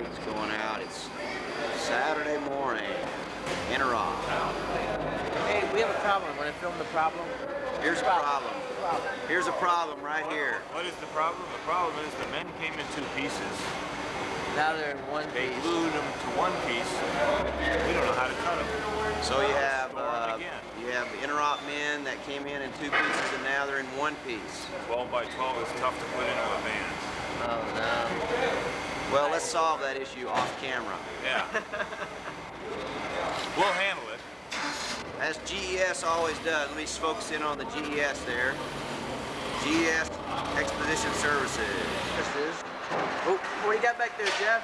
lights going out. It's Saturday morning. Interop. Hey, we have a problem. Want to film the problem? Here's a problem. Here's a problem right here. What is the problem? The problem is the men came in two pieces. Now they're in one They piece. glued them to one piece. We don't know how to cut them. So you have the Interop men that came in two pieces, and now they're in one piece. 12 by 12 is tough to put into a van. Oh no. Well, let's solve that issue off camera. Yeah. We'll handle it. As GES always does. Let me just focus in on the GES there. GES Exposition Services. This is. Oh, what do you got back there, Jeff?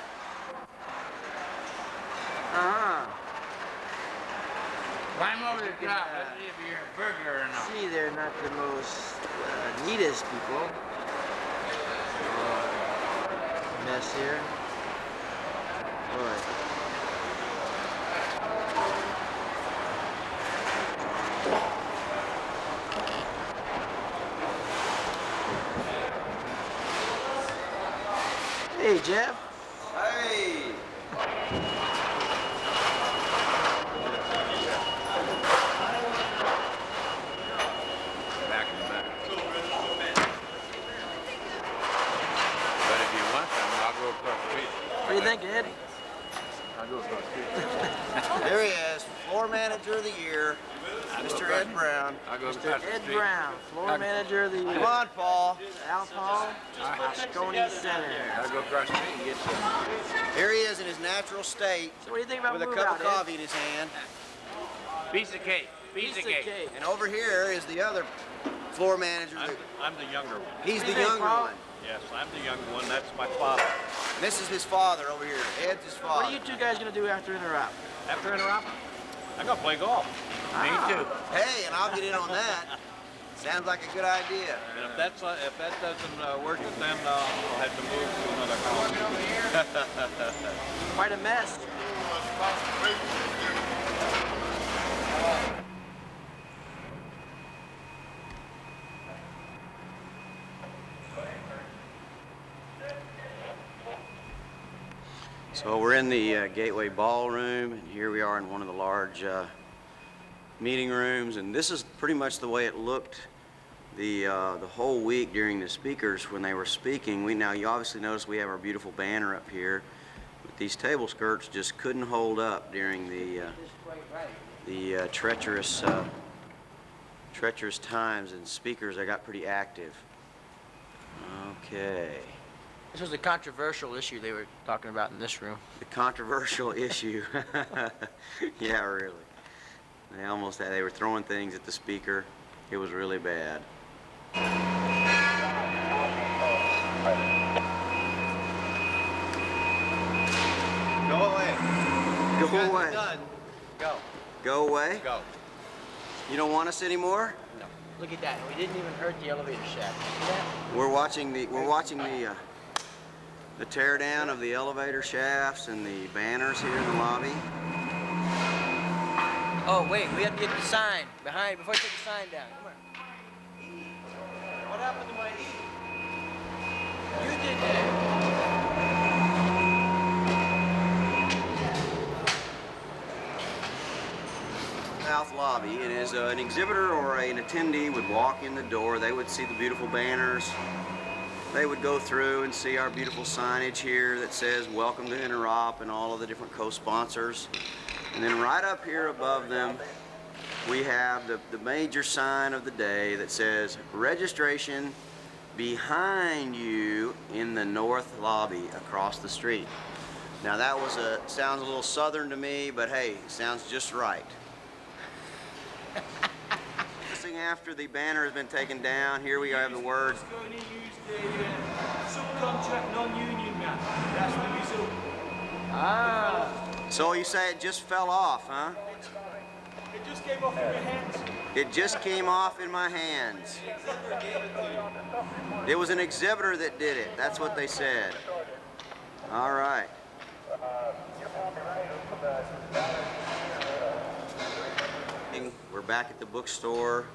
Climb over the top. Let's see if you're a burglar or not. See, they're not the most neatest people. Mess here. Boy. Hey, Jeff. Hey! Back in the back. But if you want some, I'll go across the street. What do you think, Ed? I'll go across the street. There he is, Floor Manager of the Year, Mr. Ed Brown. I'll go Mr. across the Ed street. Brown, Floor Manager of the Year. Come on, Paul. Al Paul, Moscone Center. I'll go across the street and get some. Here he is in his natural state So what do you think about with a move cup out, of coffee in his hand. Piece of cake. Piece of cake. And over here is the other floor manager. I'm the younger one. He's What the do you think, younger Paul? one. Yes, I'm the younger one. That's my father. This is his father over here. Ed's his What father. are you two guys gonna do after Interop? After Interop, I'm gonna play golf. Me too. Hey, and I'll get in on that. Sounds like a good idea. And if that doesn't work, then I'll have to move to another house. Quite a mess. So we're in the Gateway Ballroom, and here we are in one of the large meeting rooms, and this is pretty much the way it looked the whole week during the speakers when they were speaking. Now you obviously notice we have our beautiful banner up here, but these table skirts just couldn't hold up during the treacherous times, and speakers, they got pretty active. Okay. This was a controversial issue they were talking about in this room. The controversial issue. Yeah, really. They were throwing things at the speaker. It was really bad. Go away. Go away. Done. Go. Go away? Go. You don't want us anymore? No. Look at that. We didn't even hurt the elevator shaft. See that? We're watching the tear down of the elevator shafts and the banners here in the lobby. Oh, wait. We have to get the sign behind before you take the sign down. Come on. What happened to my You did that. South lobby? It is an exhibitor or an attendee would walk in the door. They would see the beautiful banners. They would go through and see our beautiful signage here that says welcome to Interop and all of the different co-sponsors. And then right up here above them, we have the major sign of the day that says registration behind you in the north lobby across the street. Now that sounds a little southern to me, but hey, it sounds just right. After the banner has been taken down, here we have the words. Going to use the subcontract non-union man. That's the result. Ah. So you say it just fell off, huh? It just came off in your hands. It just came off in my hands. It was an exhibitor that did it. That's what they said. All right. We're back at the bookstore.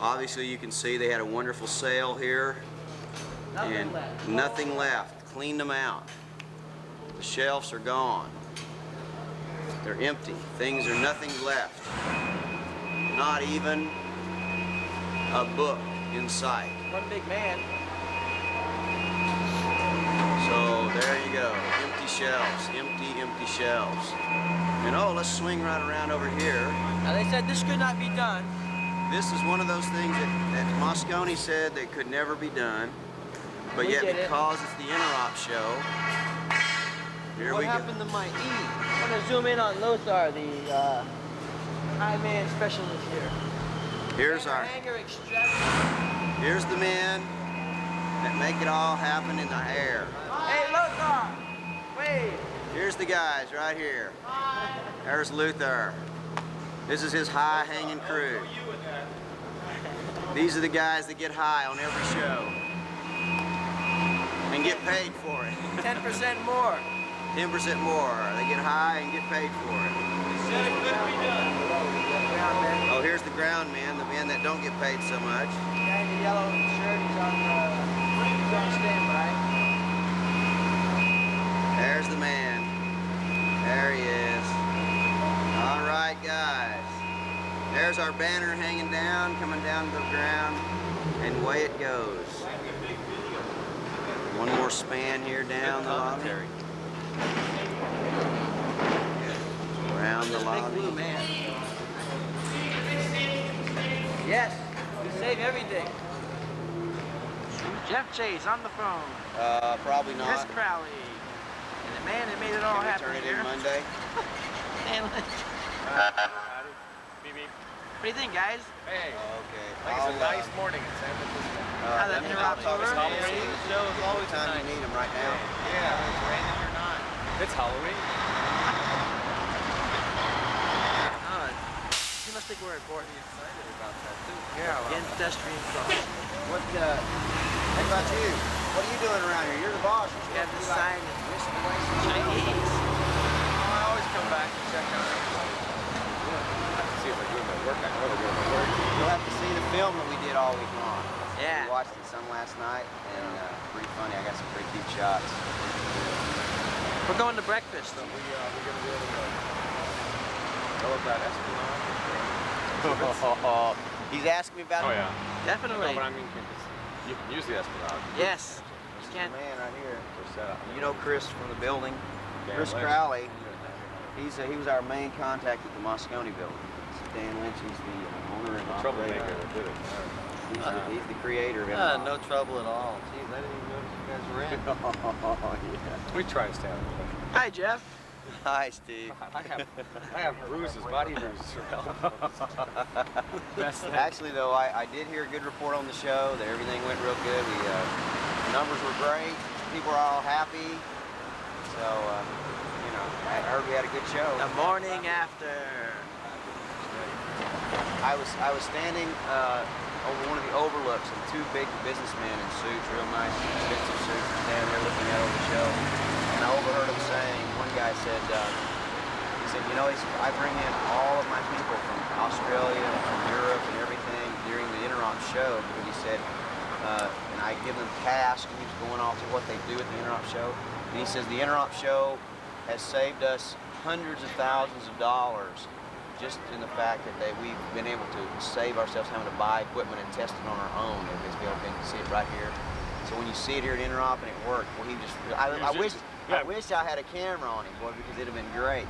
Obviously, you can see they had a wonderful sale here. Nothing left. Nothing left. Cleaned them out. The shelves are gone. They're empty. Things are nothing left. Not even a book in sight. One big man. So there you go. Empty shelves. Empty shelves. And oh, let's swing right around over here. Now they said this could not be done. This is one of those things that Moscone said that could never be done. But We yet did it. because it's the Interop Show, here What we go. happened to my E? I'm gonna zoom in on Lothar, the high man specialist here. Here's our, Hanger extravaganza. here's the men that make it all happen in the air. Hey Lothar! Wait! Here's the guys right here. There's Luther. This is his high-hanging crew. These are the guys that get high on every show and get paid for it. 10% more. 10% more. They get high and get paid for it. Said it couldn't be done. Ground man. Oh, here's the ground men, the men that don't get paid so much. Guy in the yellow shirt, he's on standby. There's the man. There he is. All right, guys. There's our banner hanging down, coming down to the ground, and away it goes. One more span here down the lobby. Around the Big lobby. blue man. Yes, we save everything. Jeff Chase on the phone. Probably Chris not. Crowley. And the man that made it all Can we happen turn it here. in Monday? Man, what Beep, beep. do you think, guys? Hey, Okay. like it's a nice morning in San Francisco. How that Interop Show It's works? Halloween. The show is always Time nice. you need them right now. Yeah, it's raining or not. It's Halloween. Oh, you must think we're important. Excited about that too. Again, pedestrian crossing. What about you? What are you doing around here? You're the boss. We have the sign in Chinese. I always come back and check out everybody. I have to see if they're doing their work. I know they're doing their work. You'll have to see the film that we did all week long. Yeah. We watched it some last night, and pretty funny. I got some pretty cute shots. We're going to breakfast. We're gonna be able to know about Esplanade. He's asking me about Oh yeah. Definitely. No, but I mean, you can use the Esplanade. Yes. You the can't. man right here. For setup. You know Chris from the building? Dan Chris Lynch. Crowley. He was our main contact at the Moscone building. Dan Lynch, he's the owner and Troublemaker operator. that did it. He's the creator of it. No trouble at all. Geez, I didn't even notice you guys were in. Oh, yeah. We try to stay out of the way. Hi, Jeff. Hi, Steve. I have bruises, body bruises for Best thing. Actually, though, I did hear a good report on the show that everything went real good. The numbers were great. People were all happy. So, you know, I heard we had a good show. The morning after. I was standing over one of the overlooks, and two big businessmen in suits, real nice, expensive suits, were standing there looking out over the show. And I overheard them saying, one guy said, he said, you know, I bring in all of my people from Australia and from Europe and everything during the Interop Show, because he said, and I give them tasks, and he was going off to what they do at the Interop Show. And he says, the Interop Show has saved us hundreds of thousands of dollars just in the fact that we've been able to save ourselves having to buy equipment and test it on our own. Everybody's been able to see it right here. So when you see it here at Interop and it worked, well, I wish I had a camera on him, boy, because it'd have been great.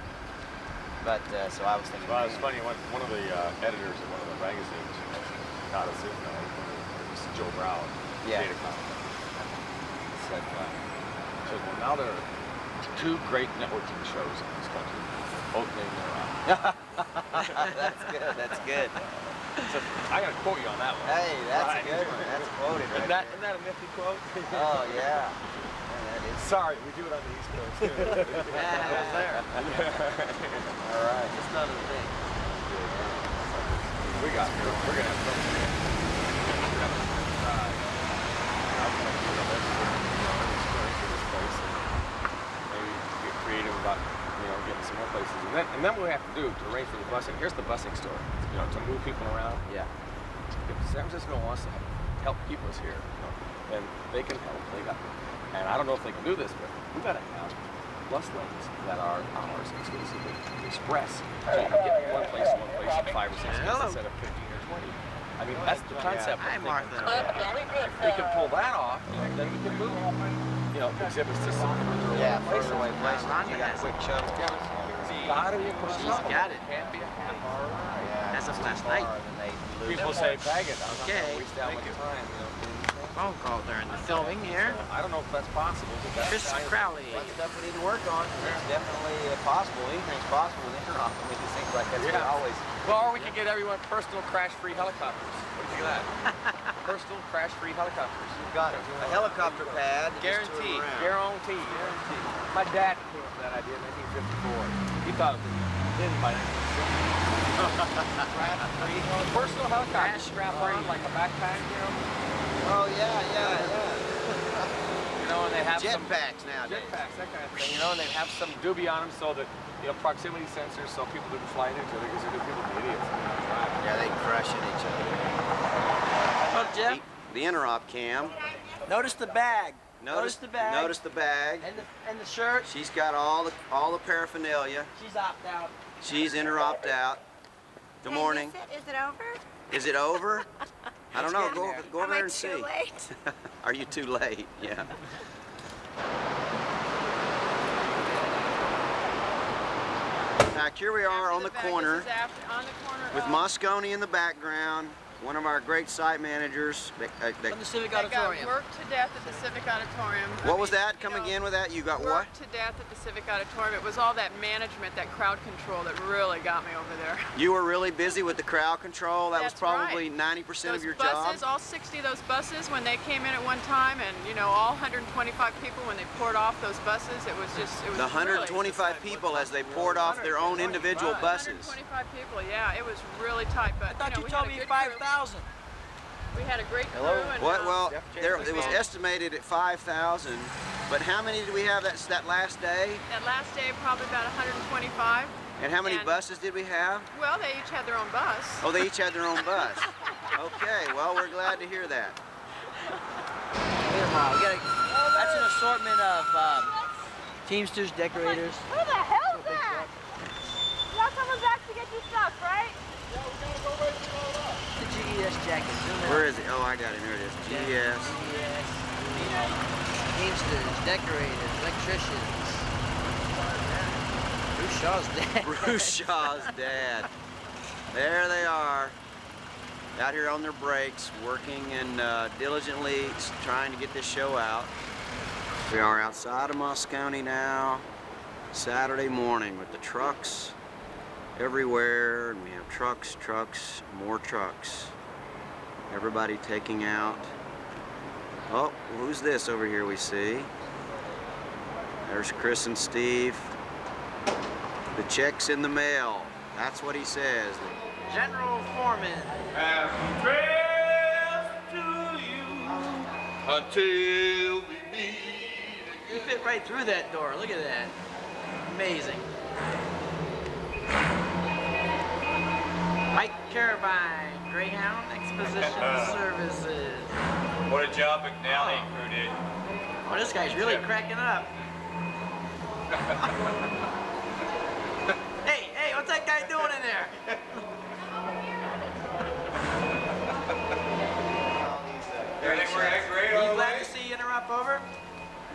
But so I was thinking. Well, it's funny. One of the editors of one of the magazines got us in. It was Joe Brown. Yeah. Datacom. Said, well, now there are two great networking shows in this country. Both named Interop. That's good. That's good. So I gotta quote you on that one. Hey, that's Right. a good one. That's quoted right Isn't that a nifty quote? Oh yeah. Man, that is. Sorry, we do it on the East Coast too. Yeah, I was there. All right. It's not a thing. We're gonna have fun. Maybe get creative about getting some more places, and then what we have to do to arrange for the busing. Here's the busing story. To move people around. Yeah. If San Francisco wants to help keep us here, then they can help. And I don't know if they can do this, but we gotta have bus lanes that are ours exclusively, express. So you can get one place to one place in 5 or 6 minutes Hello. instead of 15 or 20. I mean, that's the concept. Hi, of Martha. If we can pull that off, then we can move, exhibits to some individual Yeah, places. further away places. You got quick shuttles. It's gotta be a quick She's shuttle. got it. It can't be a half hour. Yeah, As of too last far, night. then they lose People say bag it. I'm not Okay, gonna waste that thank much you. time, Phone call during the filming here. I don't know if that's possible, but that's Chris Crowley. That's stuff we need to work on. It's definitely possible. Anything's possible with Interop. It seems like that's what Yeah. always. Well, or we can get everyone personal crash-free helicopters. What do you think of that? Personal crash-free helicopters. You've got it. A helicopter pad. that just tour Guaranteed. around. Guaranteed. My dad came up with that idea in 1954. He thought it was in by 1960. Personal helicopter strap on like a backpack, Oh yeah. and they have some Jetpacks nowadays. jetpacks, that kind of thing, and they have some doobie on them so that, proximity sensors so people didn't fly into each other because people would be idiots. Yeah, they crushing each other. Oh, Jeff. The Interop cam. Notice the bag. Notice the bag. Notice the bag. And the shirt. She's got all the paraphernalia. She's opt out. She's Interoped out. Good morning. Is it over? Is it over? I don't know. Go over there and Am I see. too late? Are you too late? Yeah. Now here we are on the corner on the corner with of- Moscone in the background. One of our great site managers. From the Civic That got Auditorium. worked to death at the Civic Auditorium. What was that? Come again with that? You got what? Worked to death at the Civic Auditorium. It was all that management, that crowd control that really got me over there. You were really busy with the crowd control. That was That's probably right. 90% of Those your buses, job. all 60 of those buses, when they came in at one time, and all 125 people when they poured off those buses, it was The 125 people as they poured off their own individual buses. 125 people, yeah, it was really tight. But I thought you we told had a me good crew. 5,000. We had a great crew. Hello? And, What? Well, we it was had- estimated at 5,000. But how many did we have that last day? That last day, probably about 125. And how many And- buses did we have? Well, they each had their own bus. Oh, they each had their own bus. Okay, well, we're glad to hear that. Here, Ma, that's an assortment of Teamsters, decorators. Who the hell's that? Y'all coming back to get your stuff, right? The GES jacket. Where is it? Oh, I got it. Here it is. GS. Teamsters, decorators, electricians. Bruce Shaw's dad. Bruce Shaw's dad. There they are. Out here on their breaks, working and diligently trying to get this show out. We are outside of Moscone now, Saturday morning with the trucks everywhere, and we have trucks, more trucks. Everybody taking out. Oh, who's this over here we see? There's Chris and Steve. The check's in the mail. That's what he says. General Foreman. Happy trails to you until we meet You fit right through that door. Look at that. Amazing. Mike Carabine, Greyhound Exposition Services. What a job McNally crew did. Oh, this guy's really cracking up. Hey, what's that guy doing in there? Everything worked out great Are all you the glad way? to see Interop over?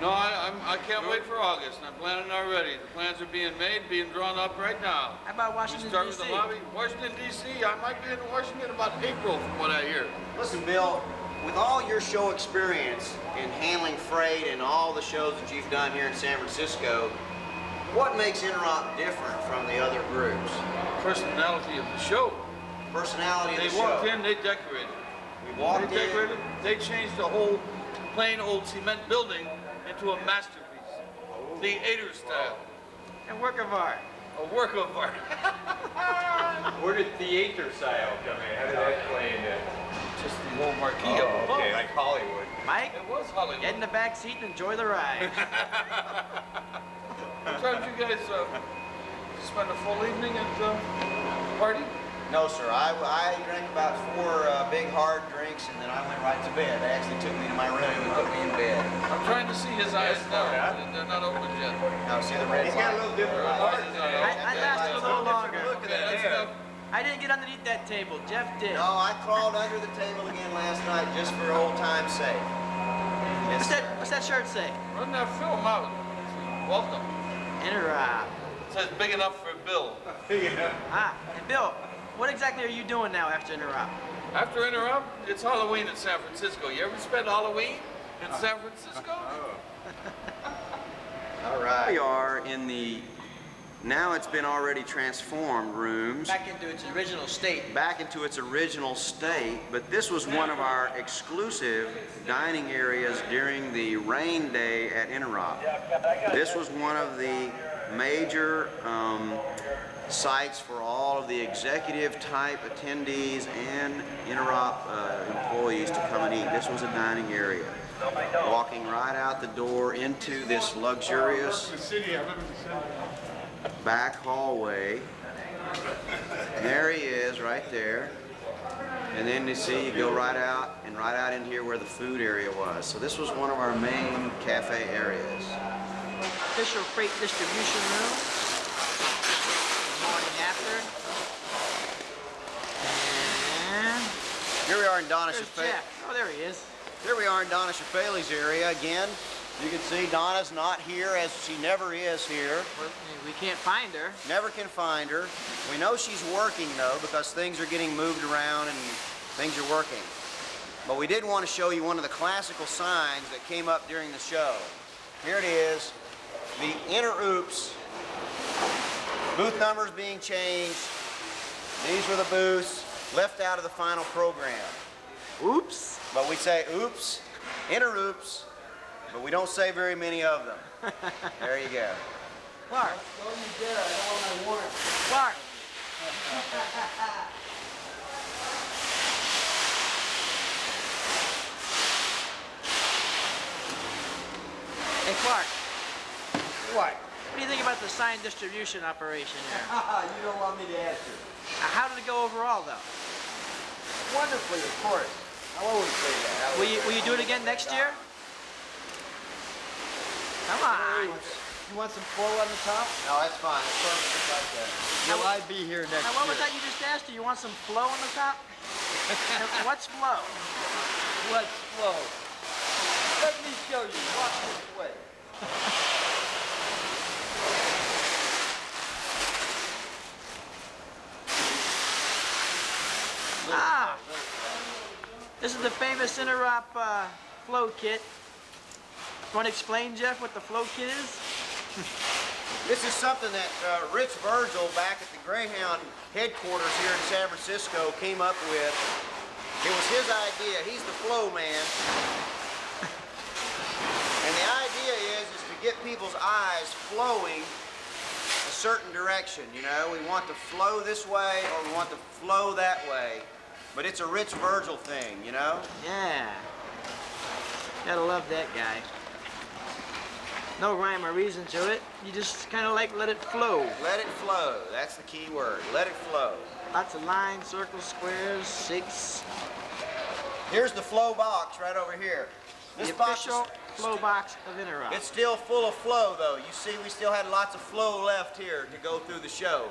No, I can't wait for August. I'm planning already. The plans are being made, being drawn up right now. How about We Washington, start with D.C.? the lobby. Washington, D.C. I might be in Washington about April, from what I hear. Listen, Bill, with all your show experience in handling freight and all the shows that you've done here in San Francisco, what makes Interop different from the other groups? Personality of the show. Personality of They the show. walked in, they decorated. We walked They in. decorated. They changed the whole plain old cement building into a masterpiece. Theater style. And work of art. A work of art. Where did theater style come in? How did that play into? Just the whole marquee up above. Okay, like Hollywood. Mike, It was Hollywood. get in the back seat and enjoy the ride. Sometimes you guys spend a full evening at the party? No, sir. I drank about 4 big hard drinks, and then I went right to bed. They actually took me to my room and put me in bed. I'm trying to see his eyes now. They're not open yet. Now, see the red He's got a little different heart. I lasted a little longer. Look at that That's hair. enough. I didn't get underneath that table. Jeff did. No, I crawled under the table again last night just for old time's sake. Yes, What's that shirt say? Run that film out. Welcome. Interop. It says big enough for Bill. And Bill, what exactly are you doing now after Interop? After Interop, it's Halloween in San Francisco. You ever spend Halloween in San Francisco? All right. We are in the, now it's been already transformed rooms. Back into its original state. Back into its original state, but this was one of our exclusive dining areas during the rain day at Interop. This was one of the major sites for all of the executive type attendees and Interop employees to come and eat. This was a dining area. Walking right out the door into this luxurious back hallway. And there he is right there. And then you see you go right out and right out in here where the food area was. So this was one of our main cafe areas. Official freight distribution room. Morning after. And Here we are in Donna there's Shafali. Jeff. Oh, there he is. Here we are in Donna Shafali's area again. You can see Donna's not here, as she never is here. We can't find her. Never can find her. We know she's working though, because things are getting moved around and things are working. But we did want to show you one of the classical signs that came up during the show. Here it is, the InterOOPS. Booth numbers being changed. These were the booths left out of the final program. Oops. But we say oops, InterOOPS, but we don't say very many of them. There you go. Clark. Don't you dare. I don't want my warrant. Clark. Hey, Clark. What? What do you think about the sign distribution operation here? You don't want me to answer. How did it go overall, though? Wonderfully, of course. I'll always say that. Will you do it again next year? Come on. You want some flow on the top? No, that's fine. It's perfect just like that. Will I be here next Now, what was year? that you just asked? Do you want some flow on the top? And what's flow? What's flow? Let me show you. Walk this way. Ah, this is the famous Interop flow kit. You want to explain, Jeff, what the flow kit is? This is something that Rich Virgil back at the Greyhound headquarters here in San Francisco came up with. It was his idea. He's the flow man. And the idea is to get people's eyes flowing a certain direction, you know. We want to flow this way or we want to flow that way. But it's a Rich Virgil thing, you know? Yeah. Gotta love that guy. No rhyme or reason to it. You just kind of like let it flow. Let it flow. That's the key word. Let it flow. Lots of lines, circles, squares, shapes. Here's the flow box right over here. This The box is, official flow box of Interop. it's still full of flow though. You see, we still had lots of flow left here to go through the show.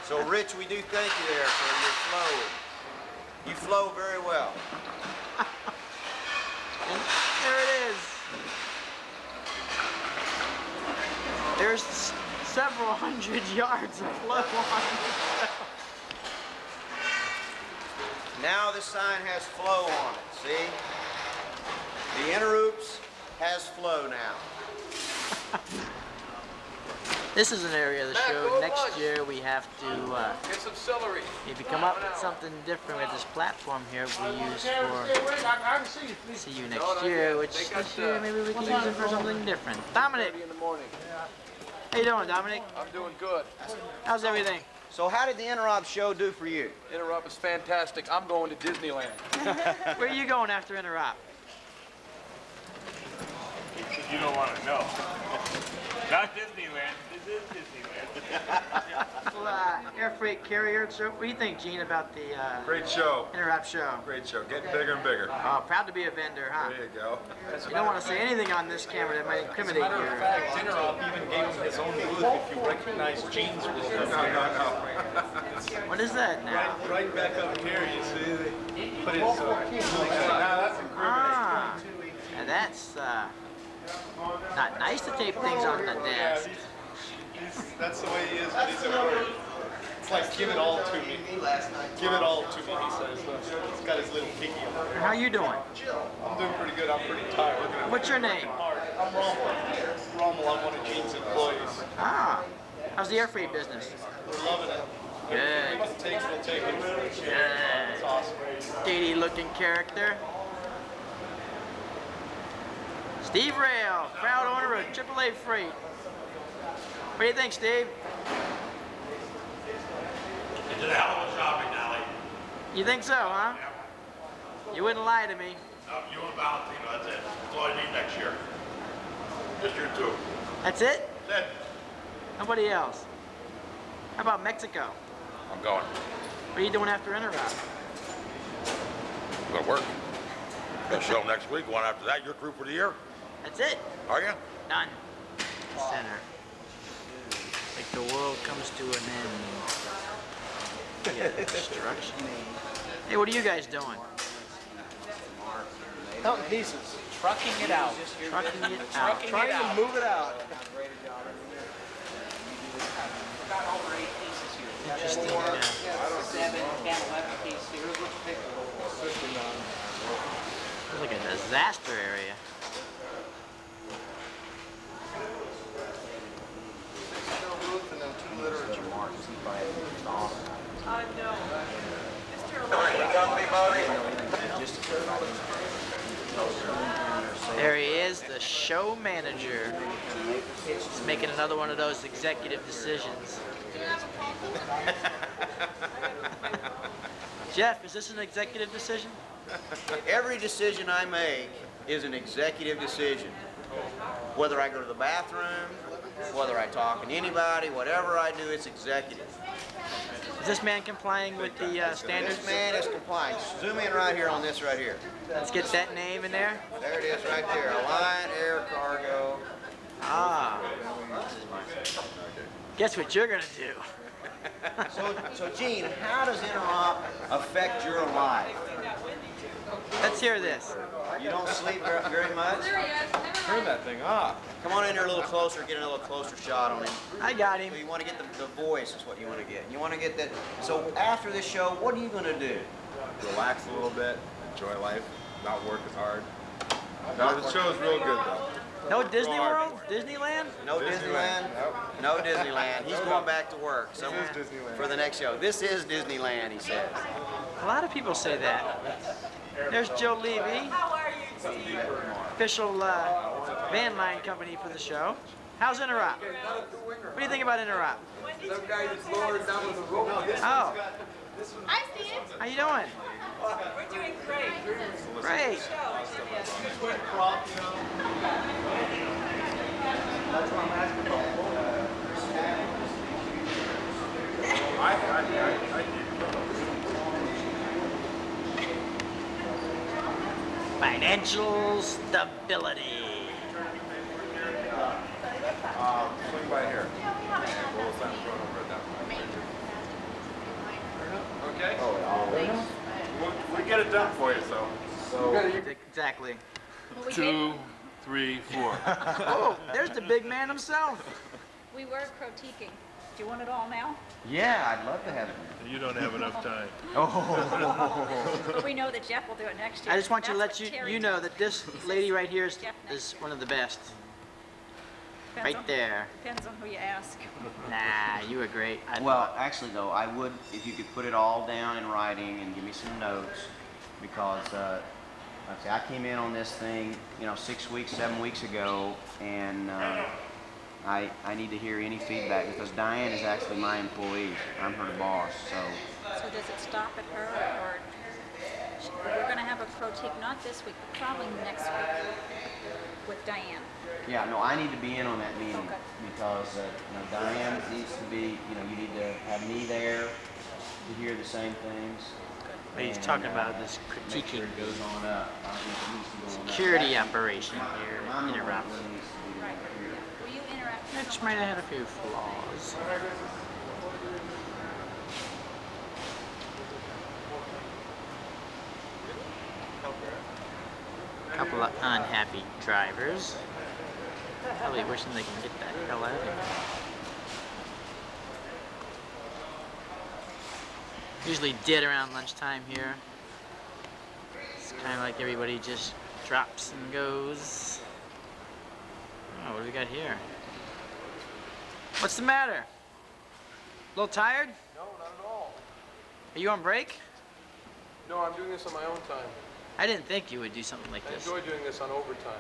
So Rich, we do thank you there for your flowing. You flow very well. And there it is. There's several hundred yards of flow on it. Now this sign has flow on it, see? The InterOOPS has flow now. This is an area of the show. Next year we have to Get some celery. maybe come up with something different with this platform here we use for see you next year, which this year maybe we can use it for something different. Dominic, In the morning. how you doing, Dominic? I'm doing good. How's everything? So how did the Interop show do for you? Interop is fantastic. I'm going to Disneyland. Where are you going after Interop? You don't want to know. Not Disneyland. This is Disneyland. Well, air freight carrier. So what do you think, Gene, about the Great show. Interop Show? Great show. Getting bigger and bigger. Oh, proud to be a vendor, huh? There you go. You don't want to say anything on this camera that might incriminate you. Interop even gave him his own booth if you recognize Gene's booth. What is that now? Right back up here, you see. They put his. That's incredible. Ah, and that's not nice to tape things on the desk. That's the way he is when he's at work. It's like, give it all to me. Give it all to me, he says. He's got his little pinky on there. How you doing? I'm doing pretty good. I'm pretty tired. Looking at What's your name? I'm Rommel. Rommel, I'm one of Gene's employees. Ah, how's the air freight business? We're loving it. Good. If it takes, we'll take it. It's awesome. Shady looking character. Steve Rail, proud owner of AAA Freight. What do you think, Steve? You did a hell of a job, McNally. You think so, huh? You wouldn't lie to me. No, you and Valentino, that's it. That's all I need next year. Just you two. That's it? That's it. Nobody else. How about Mexico? I'm going. What are you doing after Interop? I'm going to work. Got a show next week. One after that. You're through for the year. That's it. Are you? Done. Center. Like the world comes to an end. Yeah, destruction. Hey, what are you guys doing? Counting pieces. Trucking it out. Trucking it out. Trucking it out. Move it out. Interesting. 7, 10, 11 pieces. Looks like a disaster area. And then 2 literature marks. No. There he is, the show manager. He's making another one of those executive decisions. Jeff, is this an executive decision? Every decision I make is an executive decision. Whether I go to the bathroom, whether I talk to anybody, whatever I do, it's executive. Is this man complying with the standards? This man is complying. Zoom in right here on this right here. Let's get that name in there. There it is right there. Alliant Air Cargo. Ah. Guess what you're gonna do? So Gene, how does Interop affect your life? Let's hear this. You don't sleep very much? Turn that thing off. Come on in here a little closer, get a little closer shot on him. I got him. So you want to get the voice is what you want to get. You want to get that. So after this show, what are you going to do? Relax a little bit. Enjoy life. Not work as hard. No, the show's real good though. No Disney World? Disneyland? No Disneyland? No Disneyland. He's going back to work somewhere This is Disneyland. for the next show. This is Disneyland, he says. A lot of people say that. There's Joe Levy. How are you, Steve? Official van line company for the show. How's Interop? What do you think about Interop? Oh. Hi, Steve. How you doing? We're doing great. Great. Financial stability. Swing by here. We'll sign the front over at that. Okay? We get it done for you, so. Exactly. 2, 3, 4. Oh, there's the big man himself. We were critiquing. Do you want it all now? Yeah, I'd love to have it. You don't have enough time. We know that Jeff will do it next year. I just want to let That's what Terry you know does. that this lady right here is one of the best. Depends Right on- there. Depends on who you ask. Nah, you were great. Well, actually, though, I would, if you could put it all down in writing and give me some notes, because like I say, I came in on this thing, 6 weeks, 7 weeks ago, and I need to hear any feedback because Diane is actually my employee. I'm her boss, so. So does it stop at her, or we're going to have a critique not this week, but probably next week with Diane. Yeah, no, I need to be in on that meeting because Diane needs to be. You need to have me there to hear the same things. But he's And, talking about this make sure critiquing it goes on up. I think it needs to go on up. security That's- operation here my at number Interop. really needs to be down here. Were you interacting? Which might have had a few flaws. Couple of unhappy drivers. Probably wishing they can get that hell out of here. Usually dead around lunchtime here. It's kind of like everybody just drops and goes. Oh, what do we got here? What's the matter? A little tired? No, not at all. Are you on break? No, I'm doing this on my own time. I didn't think you would do something like I this. enjoy doing this on overtime.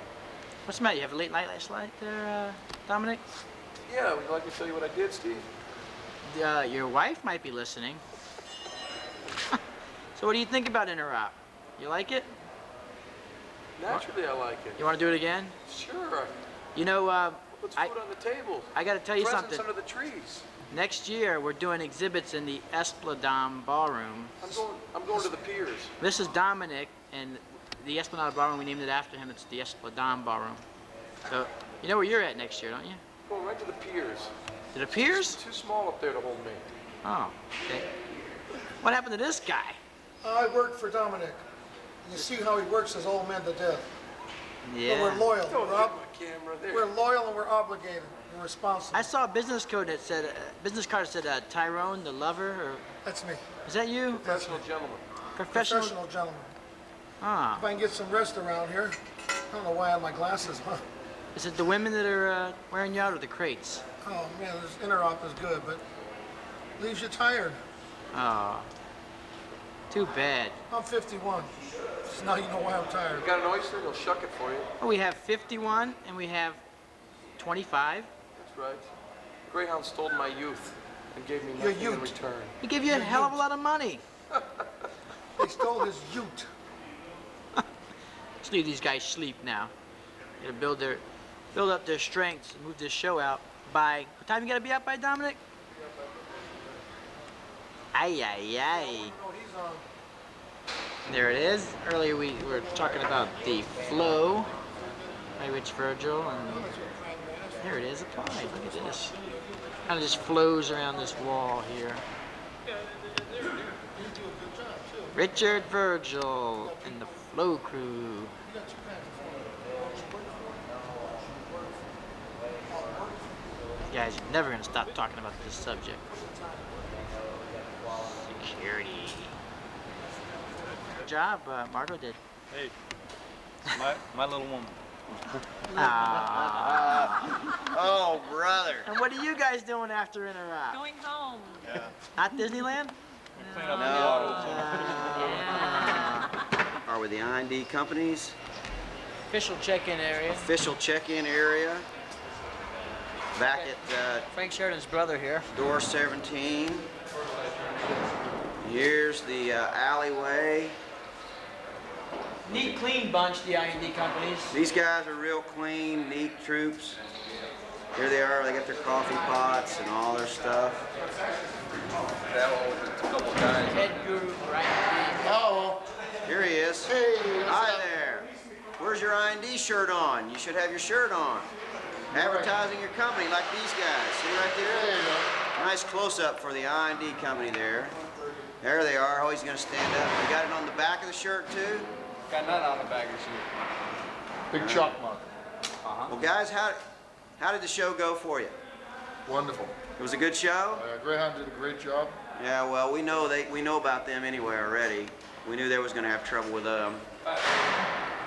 What's the matter? You have a late night last night there, Dominic? Yeah, would you like me to tell you what I did, Steve? Your wife might be listening. So what do you think about Interop? You like it? Naturally, I like it. You want to do it again? Sure. You know, Puts food on the table. I got to tell you Presents something. under the trees. Next year, we're doing exhibits in the Esplanade Ballroom. I'm going to the piers. This is Dominic, and the Esplanade Ballroom, we named it after him. It's the Esplanade Ballroom. So, you know where you're at next year, don't you? Going right to the piers. To the piers? It's too small up there to hold me. Oh, okay. What happened to this guy? I work for Dominic. You see how he works his old man to death. Yeah. But we're loyal. Don't We're, hit my camera there. we're loyal and we're obligated. We're responsible. I saw a business card that said, Tyrone the lover, or That's me. is that you? Professional gentleman. Professional. Gentleman. Ah. If I can get some rest around here. I don't know why I have my glasses, huh? Is it the women that are wearing you out, or the crates? Oh man, this Interop is good, but leaves you tired. Oh. Too bad. I'm 51. So now you know why I'm tired. You got an oyster? He'll shuck it for you. Well, we have 51 and we have 25. That's right. Greyhound stole my youth and gave me Your nothing in youth. return. We give you a hell of a lot of money. They stole his ute. Let's leave these guys sleep now. Gotta build up their strengths and move this show out by, what time you gotta be out by, Dominic? Ay, ay, ay. There it is. Earlier we were talking about the flow by Rich Virgil, and there it is applied. Look at this. Kind of just flows around this wall here. Richard Virgil and the Flow Crew. You guys are never going to stop talking about this subject. Security. Good job, Margot did. Hey, my little woman. Oh, brother. And what are you guys doing after Interop? Going home. Yeah. Not Disneyland? Clean up Are we the I&D companies? Official check-in area. Official check-in area. Back at Frank Sheridan's brother here. door 17. Here's the alleyway. Neat, clean bunch, the I&D companies. These guys are real clean, neat troops. Here they are, they got their coffee pots and all their stuff. Head guru, right? Oh, here he is. Hey, Hi there. Where's your I&D shirt on? You should have your shirt on. Advertising your company like these guys. See right there? There you go. Nice close-up for the I&D company there. There they are. Oh, he's going to stand up. You got it on the back of the shirt, too? Got none on the back of the shoe. Big chalk mark. Well, guys, how did the show go for you? Wonderful. It was a good show? Greyhound did a great job. Yeah, well, we know about them anyway already. We knew they was going to have trouble with them.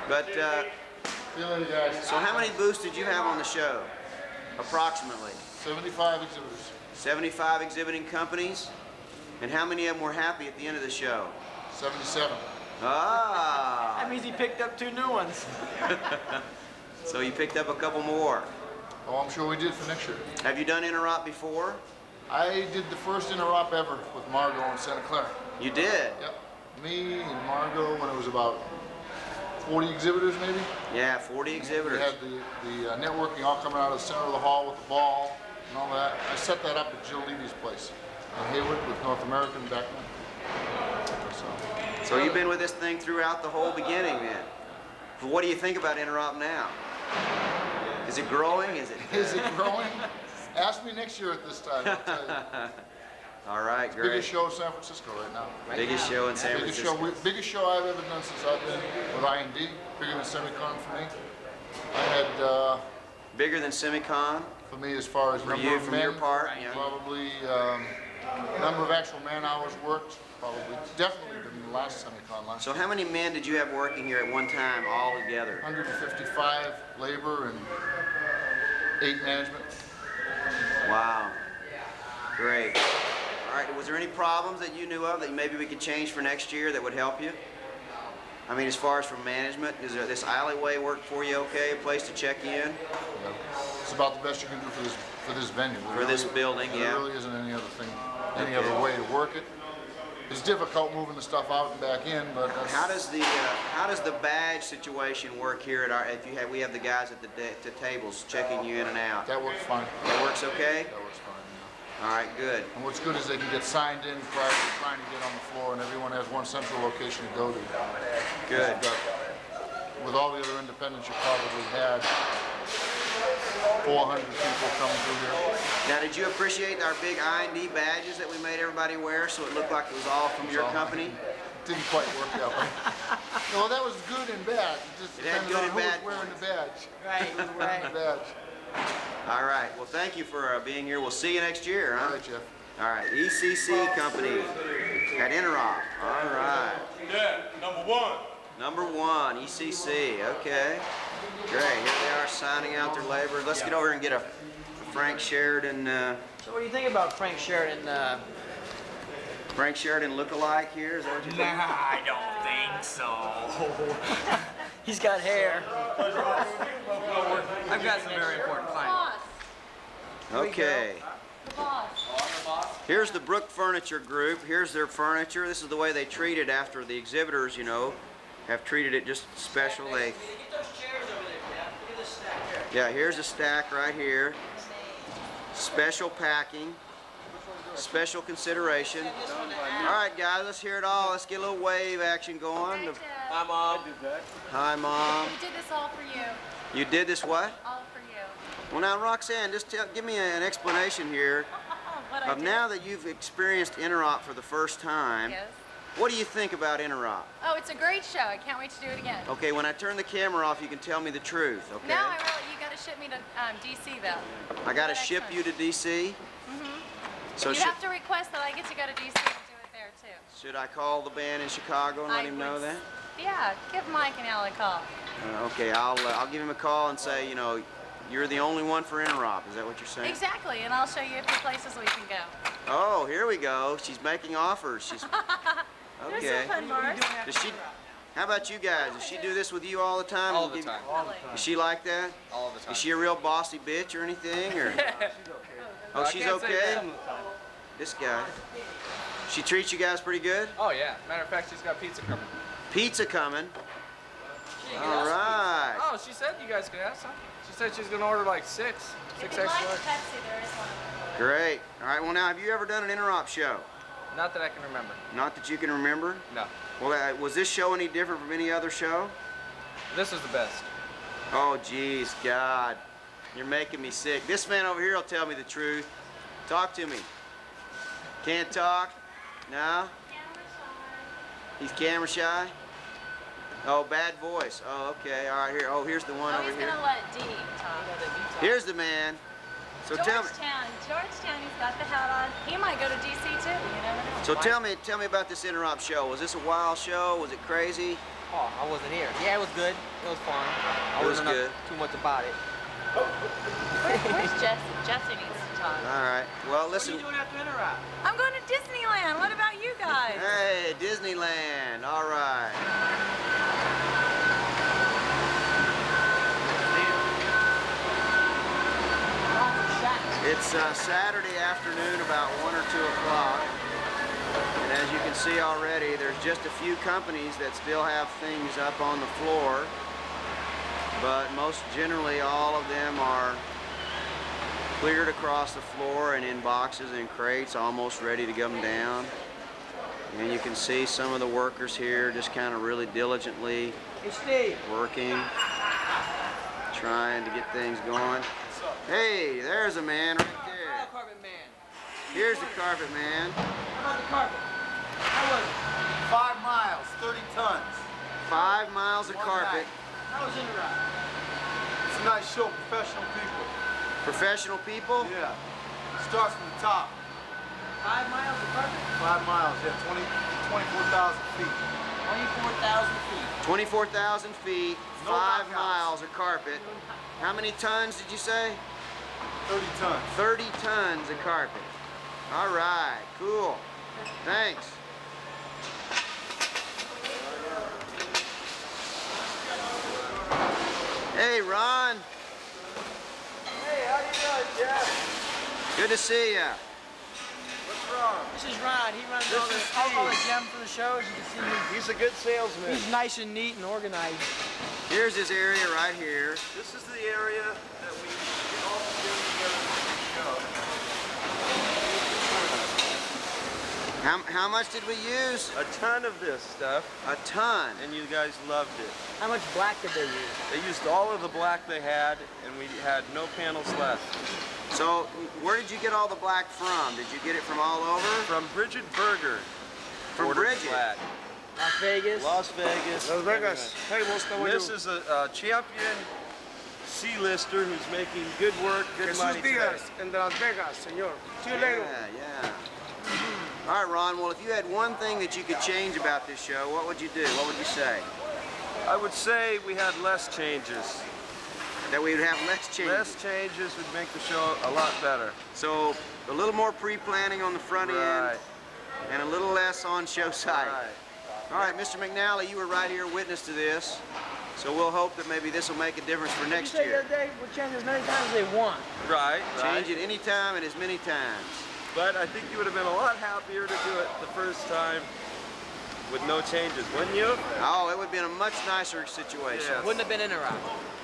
But, See you later, guys. so how many booths did you have on the show? Approximately. 75 exhibitors. 75 exhibiting companies? And how many of them were happy at the end of the show? 77. Ah! That means he picked up 2 new ones. So you picked up a couple more. Oh, I'm sure we did for next year. Have you done Interop before? I did the first Interop ever with Margot in Santa Clara. You did? Yep. Me and Margot when it was about 40 exhibitors maybe. Yeah, 40 We exhibitors. had the networking all coming out of the center of the hall with the ball and all that. I set that up at Jill Levy's place in Hayward with North American back then. So you've been with this thing throughout the whole beginning then. But what do you think about Interop now? Is it growing? Is it growing? Ask me next year at this time, I'll tell you. All right, It's the great. biggest show in San Francisco right now. Biggest show in San Francisco. Biggest show I've ever done since I've been with IND. Bigger than Semicon for me. I had bigger than Semicon for me as far as for number you of from men, your part. Yeah. probably number of actual man hours worked. Probably definitely than the last Semicon last. So how many men did you have working here at one time all together? 155 labor and 8 management. Wow. Great. All right, was there any problems that you knew of that maybe we could change for next year that would help you? I mean, as far as from management, is there this alleyway work for you okay? A place to check you in? Yeah. It's about the best you can do for this venue. For this building, yeah. There really isn't any other thing, any other way to work it. It's difficult moving the stuff out and back in, but that's... How does the badge situation work here at our? We have the guys at the tables checking you in and out. That works fine. That works okay. That works fine. Yeah. All right, good. And what's good is they can get signed in prior to trying to get on the floor, and everyone has one central location to go to. Good. With all the other independents, you probably had 400 people coming through here. Now, did you appreciate our big I&D badges that we made everybody wear so it looked like it was all from your company? Didn't quite work that way. No, that was good and bad. It just had depended good on and who bad was wearing the badge. Right, Who was wearing the badge. All right. Well, thank you for being here. We'll see you next year, huh? All right, Jeff. All right. ECC Company at Interop. All right. Yeah, number one. Number 1, ECC. Okay. Great. Here they are signing out their labor. Let's get over here and get a Frank Sheridan. So what do you think about Frank Sheridan? Frank Sheridan look-alike here? Is that what you think? Nah, I don't think so. He's got hair. I've got some very important clients. Okay. The boss. Here's the Brook Furniture Group. Here's their furniture. This is the way they treat it after the exhibitors, you know, have treated it just special. They. Get those chairs over there, Jeff. Look at this stack here. Yeah, here's a stack right here. Special packing. Special consideration. All right, guys, let's hear it all. Let's get a little wave action going. Hi, Mom. Hi, Mom. We did this all for you. You did this what? All for you. Well, now, Roxanne, just give me an explanation here What I of did. now that you've experienced Interop for the first time. Yes. What do you think about Interop? Oh, it's a great show. I can't wait to do it again. Okay, when I turn the camera off, you can tell me the truth, okay? No, I really, you got to ship me to DC though. I got to ship you to D.C.? So You have to request that I get to go to DC and do it there too. should I call the band in Chicago and let him know that? Yeah, give Mike and Al a call. Okay, I'll give him a call and say, you know, you're the only one for Interop. Is that what you're saying? Exactly, and I'll show you a few places we can go. Oh, here we go. She's making offers. She's There's okay. some fun bars. Does she? How about you guys? Does she do this with you all the time? All the time. Is she like that? All the time. Is she a real bossy bitch or anything? Or? Oh, she's okay. This guy. She treats you guys pretty good? Oh yeah. Matter of fact, she's got pizza coming. Pizza coming. All right. Oh, she said you guys could have some. She said she's gonna order like six extra. Pepsi, there is one. Great. All right. Well, now, have you ever done an Interop show? Not that I can remember. Not that you can remember? No. Well, was this show any different from any other show? This is the best. Oh, geez, God. You're making me sick. This man over here will tell me the truth. Talk to me. Can't talk? No? He's camera shy? Oh, bad voice. Oh, okay. All right, here. Oh, here's the one over he's here. gonna let Dee talk. Here's the man. So tell me. Georgetown, he's got the hat on. He might go to DC too, you never know. So tell me about this Interop show. Was this a wild show? Was it crazy? Oh, I wasn't here. Yeah, it was good. It was fun. I It was wasn't know good. too much about it. Where's Jesse? Jesse needs to talk. All right. Well, listen. What are you doing after Interop? I'm going to Disneyland. What about you guys? Hey, Disneyland. All right. It's Saturday afternoon, about 1 or 2 o'clock. And as you can see already, there's just a few companies that still have things up on the floor, but most generally all of them are cleared across the floor and in boxes and crates, almost ready to come down. And you can see some of the workers here just kind of really diligently working, trying to get things going. Hey, there's a man right there. Carpet man. Here's the carpet man. How about the carpet? How was it? 5 miles, 30 tons. 5 miles of carpet. How was Interop? It's a nice show, professional people. Professional people? Yeah. Starts from the top. 5 miles of carpet? 5 miles, yeah, 24,000 feet. 24,000 feet. 24,000 feet, No 5 knockouts. miles of carpet. How many tons did you say? 30 tons. 30 tons of carpet. All right, cool. Thanks. Hey, Ron. Hey, how you doing, Jeff? Good to see ya. What's wrong? This is Ron. He runs all the gem for the show. As you can see, He's a good salesman. he's nice and neat and organized. Here's his area right here. This is the area that we all do together for the show. How much did we use? A ton of this stuff, A ton. and you guys loved it. How much black did they use? They used all of the black they had, and we had no panels left. So, where did you get all the black from? Did you get it from all over? From Bridget Berger. From ordered Bridget? black. Las Vegas. Las Vegas. Las Vegas. Hey, Moscone. This is a champion C-lister who's making good work, good money today. in Las Vegas, señor. See you later. Yeah. All right, Ron. Well, if you had one thing that you could change about this show, what would you do? What would you say? I would say we had less changes. That we would have less changes. Less changes would make the show a lot better. So, a little more pre-planning on the front Right. end, and a little less on show site. Right. All right, Mr. McNally, you were right here, witness to this. So we'll hope that maybe this will make a difference for next You say the year. other day, we'll change as many times as they want. Right. Change it anytime and as many times. But I think you would have been a lot happier to do it the first time with no changes, wouldn't you? Oh, it would have been a much nicer situation. Yes. Wouldn't have been Interop.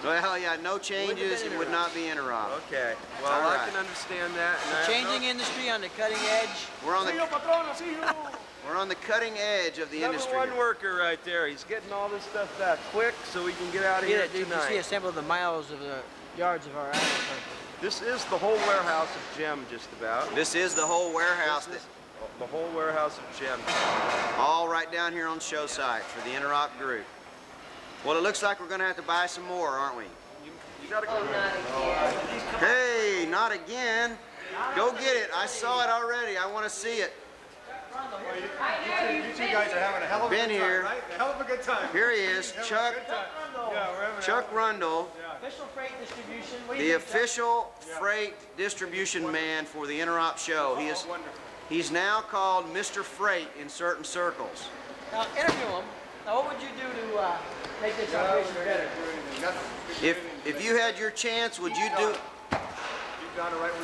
Well, yeah, no changes, it would Interop. not be Interop. Okay. Well, All I right. can understand that. And I have Changing industry on the cutting edge. We're on See you, the patrona. See you. we're on the cutting edge of the Number industry. one worker right there. He's getting all this stuff back quick so we can get out of here You can see a tonight. sample of the miles of the yards of our animal carpet. This is the whole warehouse of gem, just about. This is the whole warehouse, This is the whole warehouse of gem. all right down here on show site for the Interop group. Well, it looks like we're going to have to buy some more, aren't we? You gotta go. Hey, not again. Go get it. I saw it already. I want to see it. You two guys are having a hell of a Been good here. time, right? A hell of a good time. Here he is, Chuck. Yeah, we're having Chuck Rundle, Official freight distribution. What do you the think, Chuck? official freight distribution man for the Interop show. He's now called Mr. Freight in certain circles. Now interview him. Now what would you do to make this operation better? If you had your chance, would you do?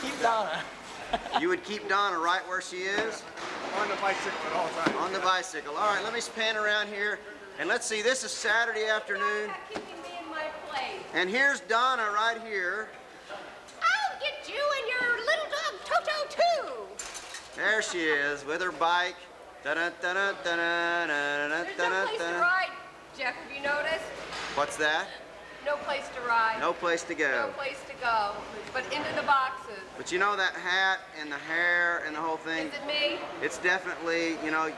Keep Donna. You would keep Donna right where she is? on the bicycle at all times. On the bicycle. All right, let me span around here. And let's see, this is Saturday afternoon. Keeping me in my place. And here's Donna right here. I'll get you and your little dog Toto too. There she is with her bike. There's no place to ride, Jeff, have you noticed? What's that? No place to ride. No place to go. No place to go, but into the boxes. But you know that hat and the hair and the whole thing? Is it me? It's definitely, you know,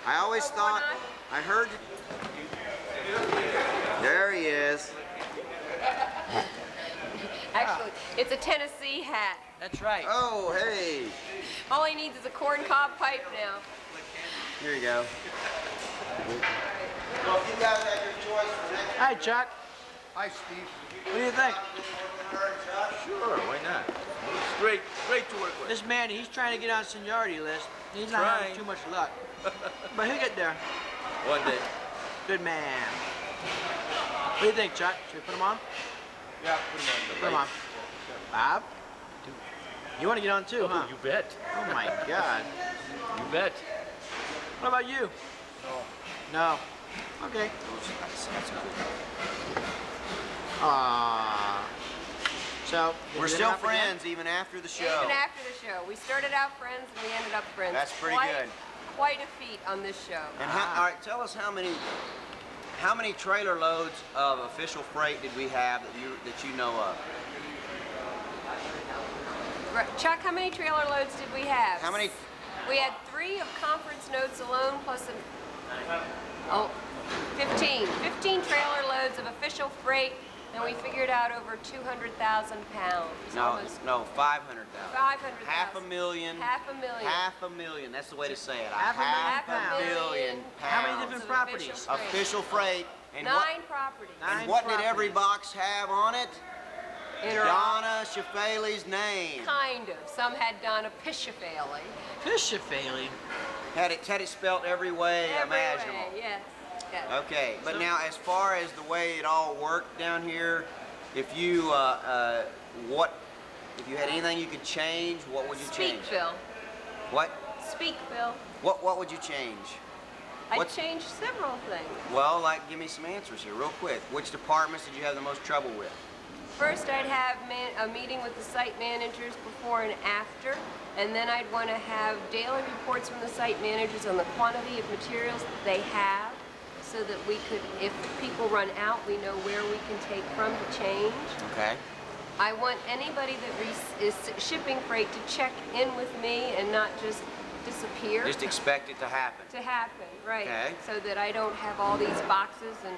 I always thought, I heard, there he is. Actually, it's a Tennessee hat. That's right. Oh, hey. All he needs is a corncob pipe now. Here you go. Well, if you guys have your choice for next. Hi, Chuck. Hi, Steve. What do you think? Sure, why not? It's great to work with. This man, he's trying to get on seniority list. He's not Trying. having too much luck. But he'll get there. One day. Good man. What do you think, Chuck? Should we put him on? Yeah, put him on. Put him on. Bob? You want to get on too, huh? You bet. Oh my God. You bet. What about you? No. Okay. So We're still friends even after the show. Even after the show. We started out friends and we ended up friends. That's pretty good. Quite a feat on this show. And all right, tell us how many trailer loads of official freight did we have that you know of? Chuck, how many trailer loads did we have? How many? We had 3 of conference notes alone, plus 15. 15 trailer loads of official freight, and we figured out over 200,000 pounds. No, 500,000. 500,000. Half a million. Half a million. Half a million. That's the way to say it. Half a million pounds. How many different properties? Official freight. And 9 properties. And what did every box have on it? Donna Shafali's name. Kind of. Some had Donna Pishafali. Pishafali? Had it spelt every way imaginable. Way, yes. Okay, but now as far as the way it all worked down here, if you had anything you could change, what would you change? Speak, Phil. What? Speak, Phil. What would you change? I'd change several things. Well, give me some answers here real quick. Which departments did you have the most trouble with? First, I'd have a meeting with the site managers before and after, and then I'd want to have daily reports from the site managers on the quantity of materials that they have, so that we could, if people run out, we know where we can take from to change. Okay. I want anybody that is shipping freight to check in with me and not just disappear. Just expect it to happen. To happen, right. Okay. So that I don't have all these boxes and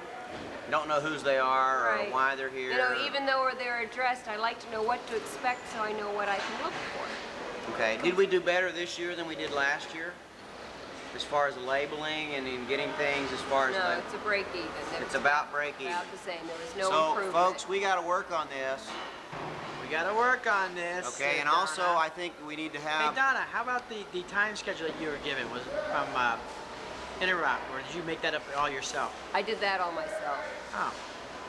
don't know whose they are right. or why they're here. You know, even though they're addressed, I like to know what to expect so I know what I can look for. Okay. Did we do better this year than we did last year? As far as labeling and in getting things as far as... No, it's a break even. It's about break even. About the same. There was no improvement. So, folks, we got to work on this. We got to work on this. Okay, and also I think we need to have... Hey, Donna, how about the time schedule that you were given? Was it from Interop, or did you make that up all yourself? I did that all myself. Oh.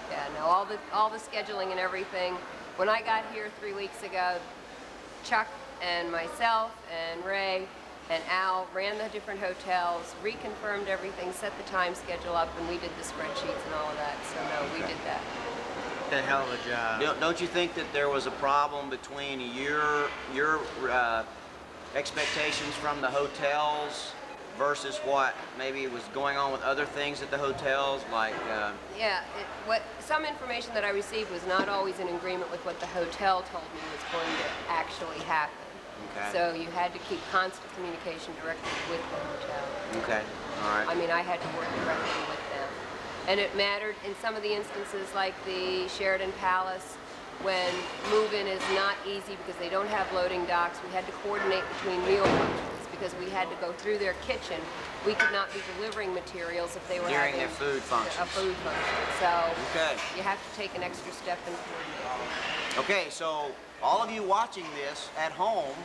Yeah, no, all the scheduling and everything. When I got here 3 weeks ago, Chuck and myself and Ray and Al ran the different hotels, reconfirmed everything, set the time schedule up, and we did the spreadsheets and all of that. So no, we did that. That hell of a job. Don't you think that there was a problem between your expectations from the hotels versus what maybe was going on with other things at the hotels, like? Yeah, some information that I received was not always in agreement with what the hotel told me was going to actually happen. Okay. So you had to keep constant communication directly with the hotel. Okay, all right. I mean, I had to work directly with them. And it mattered in some of the instances, like the Sheraton Palace, when move-in is not easy because they don't have loading docks. We had to coordinate between meal functions because we had to go through their kitchen. We could not be delivering materials if they were during having their food functions. A food function. So okay. You have to take an extra step and coordinate. Okay, so all of you watching this at home,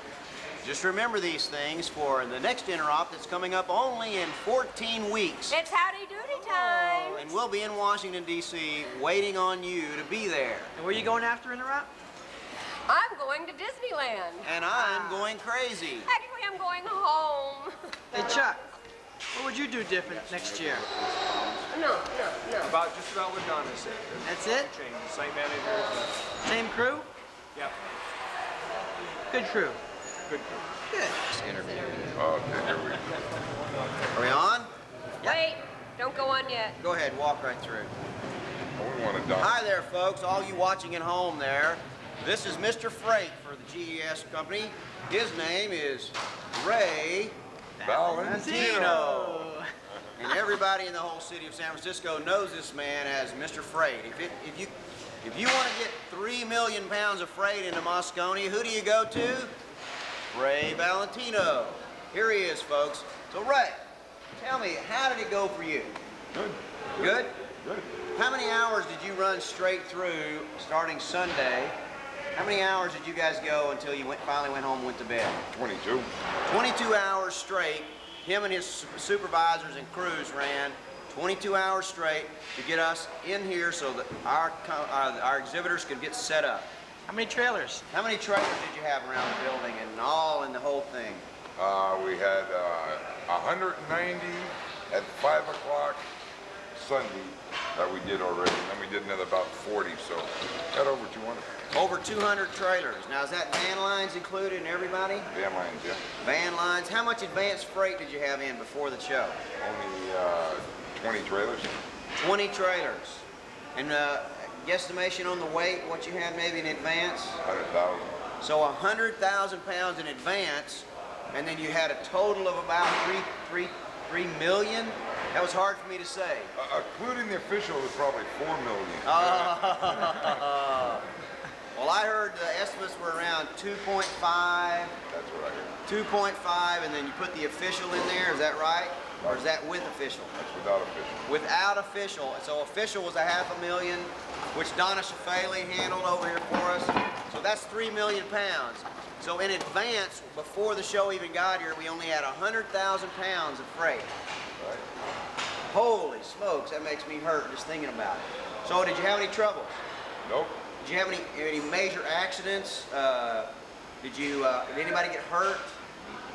just remember these things for the next Interop that's coming up only in 14 weeks. It's howdy doody time. And we'll be in Washington, D.C. waiting on you to be there. And where are you going after Interop? I'm going to Disneyland. And I'm going crazy. Actually, I'm going home. Hey, Chuck, what would you do different next year? No. Just about what Donna said. That's it? Change the site managers. Same crew? Yep. Good crew. Good crew. Good. Interview. Okay, here we go. Are we on? Wait, don't go on yet. Go ahead, walk right through. Oh, we want to Hi there, folks, all you watching at home there. This is Mr. Freight for the GES company. His name is Ray Valentino. And everybody in the whole city of San Francisco knows this man as Mr. Freight. If you want to get 3 million pounds of freight into Moscone, who do you go to? Ray Valentino. Here he is, folks. So Ray, tell me, how did it go for you? Good. Good? Good. How many hours did you run straight through starting Sunday? How many hours did you guys go until you finally went home and went to bed? 22. 22 hours straight. Him and his supervisors and crews ran 22 hours straight to get us in here so that our exhibitors could get set up. How many trailers? How many trailers did you have around the building and all in the whole thing? We had 190 at 5 o'clock Sunday that we did already. And then we did another about 40, so got over 200. Over 200 trailers. Now, is that van lines included in everybody? Van lines, yeah. Van lines. How much advanced freight did you have in before the show? Only 20 trailers. 20 trailers. And guesstimation on the weight, what you had maybe in advance? 100,000. So 100,000 pounds in advance, and then you had a total of about 3 million? That was hard for me to say. Including the official, it was probably 4 million. Well, I heard the estimates were around 2.5. That's what I heard. 2.5, and then you put the official in there, is that right? Or is that with official? That's without official. Without official. So official was 500,000, which Donna Shafaley handled over here for us. So that's 3 million pounds. So in advance, before the show even got here, we only had 100,000 pounds of freight. Right. Holy smokes, that makes me hurt just thinking about it. So did you have any troubles? Nope. Did you have any major accidents? Did anybody get hurt?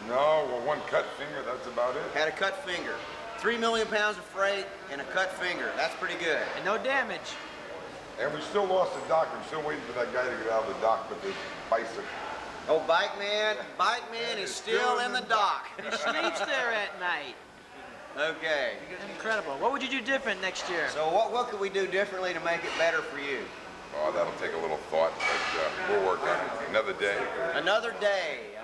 No, well, one cut finger, that's about it. Had a cut finger. 3 million pounds of freight and a cut finger. That's pretty good. And no damage. And we still lost the dock. I'm still waiting for that guy to get out of the dock with his bicycle. Oh, Bike Man is still in the dock. He sleeps there at night. Okay. Incredible. What would you do different next year? So what could we do differently to make it better for you? Oh, that'll take a little thought, but we'll work on it. Another day.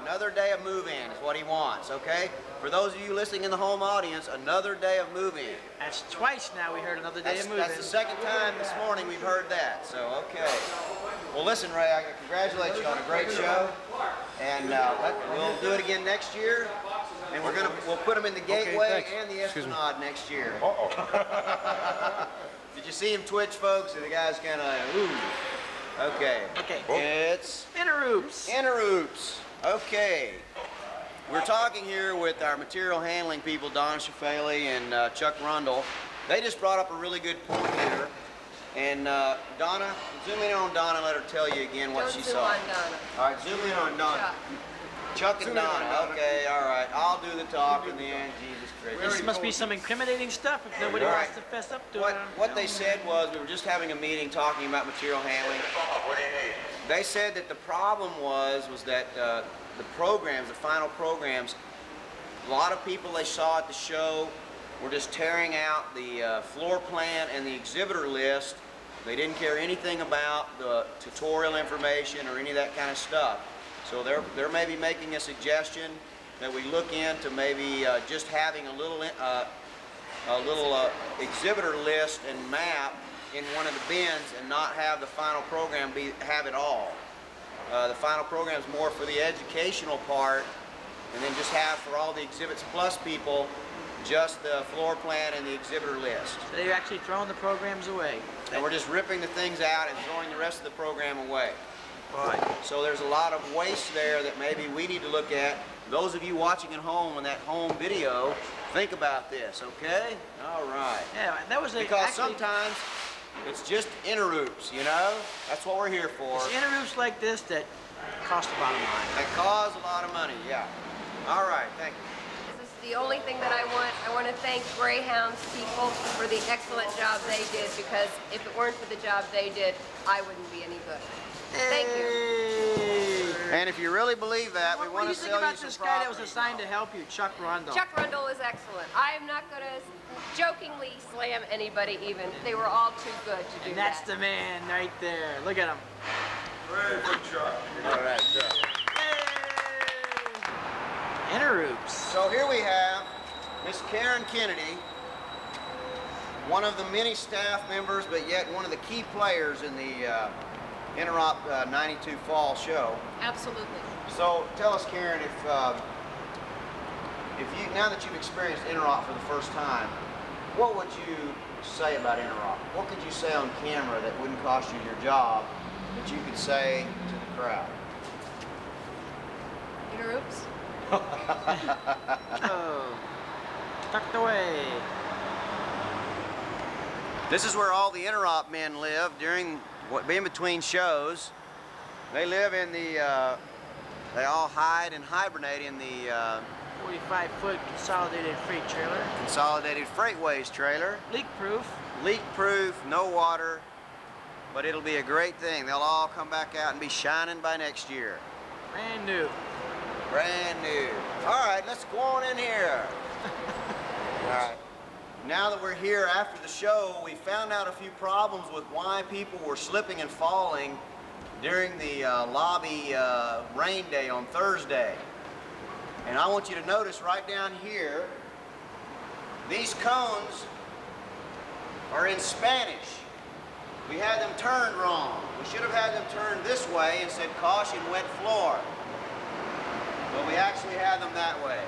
Another day of move-in is what he wants, okay? For those of you listening in the home audience, another day of move-in. That's twice now we heard another day of move-in. That's the second time this morning we've heard that, so okay. Well, listen, Ray, I congratulate you on a great show, and we'll do it again next year, and we'll put them in the Gateway and the Esplanade next year. Uh-oh. Did you see him twitch, folks? The guy's kind of ooh. Okay. It's InterOOPS. InterOOPS. Okay. We're talking here with our material handling people, Donna Shafaley and Chuck Rundle. They just brought up a really good point here. And Donna, zoom in on Donna and let her tell you again what she saw. Don't zoom on Donna. All right, zoom in on Donna. Chuck and Donna. Okay, all right. I'll do the talk in the end. Jesus Christ. This must be some incriminating stuff if nobody wants to fess up to it. What they said was, we were just having a meeting talking about material handling. They said that the problem was that the programs, the final programs, a lot of people they saw at the show were just tearing out the floor plan and the exhibitor list. They didn't care anything about the tutorial information or any of that kind of stuff. So they're maybe making a suggestion that we look into maybe just having a little exhibitor list and map in one of the bins and not have the final program have it all. The final program is more for the educational part, and then just have for all the Exhibits Plus people just the floor plan and the exhibitor list. So they're actually throwing the programs away. And we're just ripping the things out and throwing the rest of the program away. Right. So there's a lot of waste there that maybe we need to look at. Those of you watching at home on that home video, think about this, okay? All right. Yeah, that was because sometimes it's just InterOOPS, you know? That's what we're here for. It's InterOOPS like this that cost a bottom line. That cost a lot of money, yeah. All right, thank you. This is the only thing that I want. I want to thank Greyhound's people for the excellent job they did, because if it weren't for the job they did, I wouldn't be any good. Thank you. And if you really believe that, we want to sell you some What do you think about this guy that was assigned to help you, Chuck Rundle? Chuck Rundle is excellent. I am not going to jokingly slam anybody even. They were all too good to do and that's the man right there. Look at him. Very good, Chuck. All right, Chuck. InterOOPS. So here we have Miss Karen Kennedy, one of the many staff members, but yet one of the key players in the Interop 92 Fall show. Absolutely. So tell us, Karen, if you, now that you've experienced Interop for the first time, what would you say about Interop? What could you say on camera that wouldn't cost you your job that you could say to the crowd? InterOOPS. Oh, tucked away. This is where all the Interop men live during in between shows. They live in the They all hide and hibernate in the 45-foot consolidated freight trailer. Consolidated Freightways trailer. Leak-proof. Leak-proof, no water, but it'll be a great thing. They'll all come back out and be shining by next year. Brand new. Brand new. All right, let's go on in here. All right. Now that we're here after the show, we found out a few problems with why people were slipping and falling during the lobby rain day on Thursday. And I want you to notice right down here, these cones are in Spanish. We had them turned wrong. We should have had them turned this way and said caution wet floor. But we actually had them that way.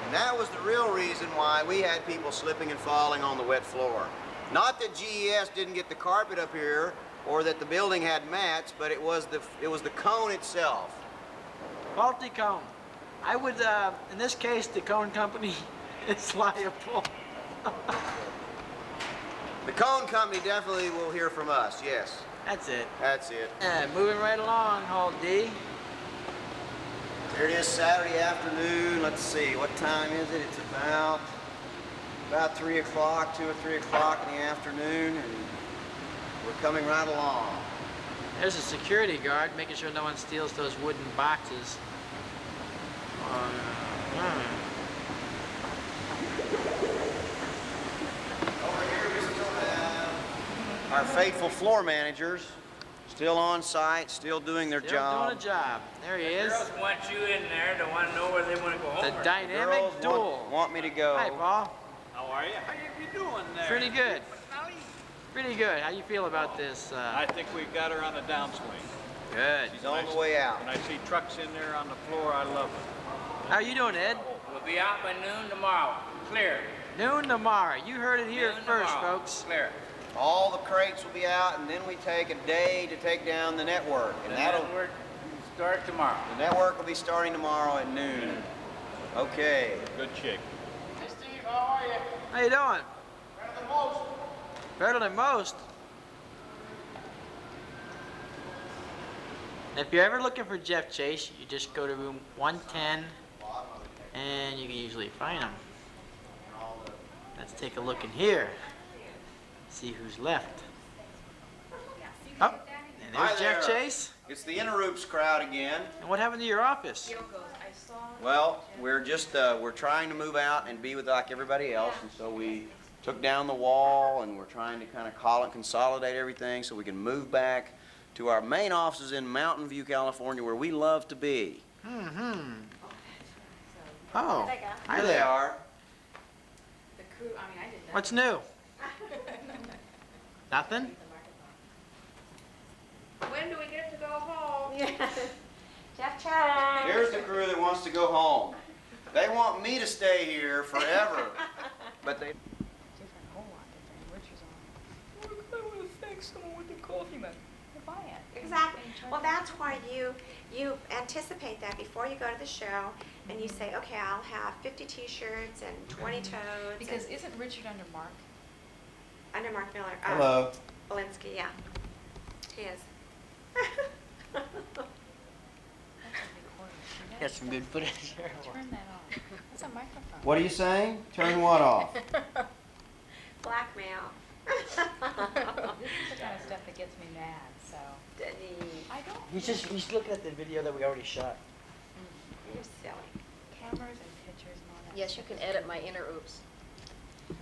And that was the real reason why we had people slipping and falling on the wet floor. Not that GES didn't get the carpet up here or that the building had mats, but it was the cone itself. Faulty cone. I would, in this case, the cone company is liable. The cone company definitely will hear from us, yes. That's it. That's it. And moving right along, Hall D. Here it is Saturday afternoon. Let's see, what time is it? It's about 3 o'clock, 2 or 3 o'clock in the afternoon, and we're coming right along. There's a security guard making sure no one steals those wooden boxes. Over here we still have our faithful floor managers, still on site, still doing their job. Doing a job. There he is. Girls want you in there to want to know where they want to go home. The dynamic Girls duel. want me to go. Hi, Paul. How are you? How you doing there? Pretty good. Pretty good. How you feel about this? I think we got her on the downswing. Good. She's on the way out. When I see trucks in there on the floor, I love it. How you doing, Ed? We'll be out by noon tomorrow. Clear. Noon tomorrow. You heard it here Noon first, tomorrow. folks. Clear. All the crates will be out, and then we take a day to take down the network. And The that'll network start tomorrow. the network will be starting tomorrow at noon. Okay. Good chick. Hey, Steve, how are you? How you doing? Better than most. Better than most. If you're ever looking for Jeff Chase, you just go to room 110, and you can usually find him. Let's take a look in here. See who's left. Oh, and Hi there's Jeff there. Chase. It's the InterOOPS crowd again. And what happened to your office? Well, we're just we're trying to move out and be with like everybody else, and so we took down the wall, and we're trying to kind of consolidate everything so we can move back to our main offices in Mountain View, California, where we love to be. Mm-hmm. Oh, hi Here they there. are. The crew, I mean, I didn't know. What's new? Nothing? When do we get to go home? Jeff Chang. Here's the crew that wants to go home. They want me to stay here forever, but they. Different, whole lot different. Richard's on. I want to thank someone with the coffee mug. Buy it. Exactly. Well, that's why you anticipate that before you go to the show, and you say, okay, I'll have 50 T-shirts and 20 totes. Because isn't Richard under Mark? Under Mark Miller. Hello. Belinsky, yeah. He is. Got some good footage here. Turn that off. That's a microphone. What are you saying? Turn what off? Blackmail. This is the kind of stuff that gets me mad, so. I don't. He's looking at the video that we already shot. You're silly. Cameras and pictures and all that. Yes, you can edit my InterOOPS.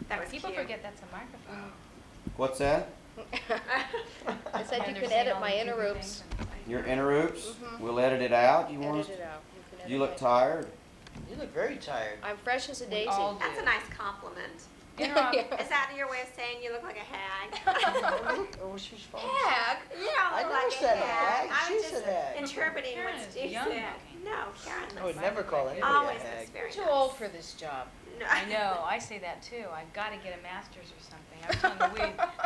That was People cute. forget that's a microphone. What's that? I said And you they're can saying edit all my the different InterOOPS. things and- Your InterOOPS? Mhm. We'll edit it out. You want us? Edit it out. can edit You look my- tired. You look very tired. I'm fresh as a daisy. all do. That's a nice compliment. Interop. Is that your way of saying you look like a hag? Oh, she's fine. Hag? You don't I look never like said a hag. hag. I She was just said hag. interpreting Karen what is Steve young said. looking. No, Karen I would looks never call anybody always a hag. looks very Too nice. old for this job. No. I know. I say that too. I've got to get a master's or something. I was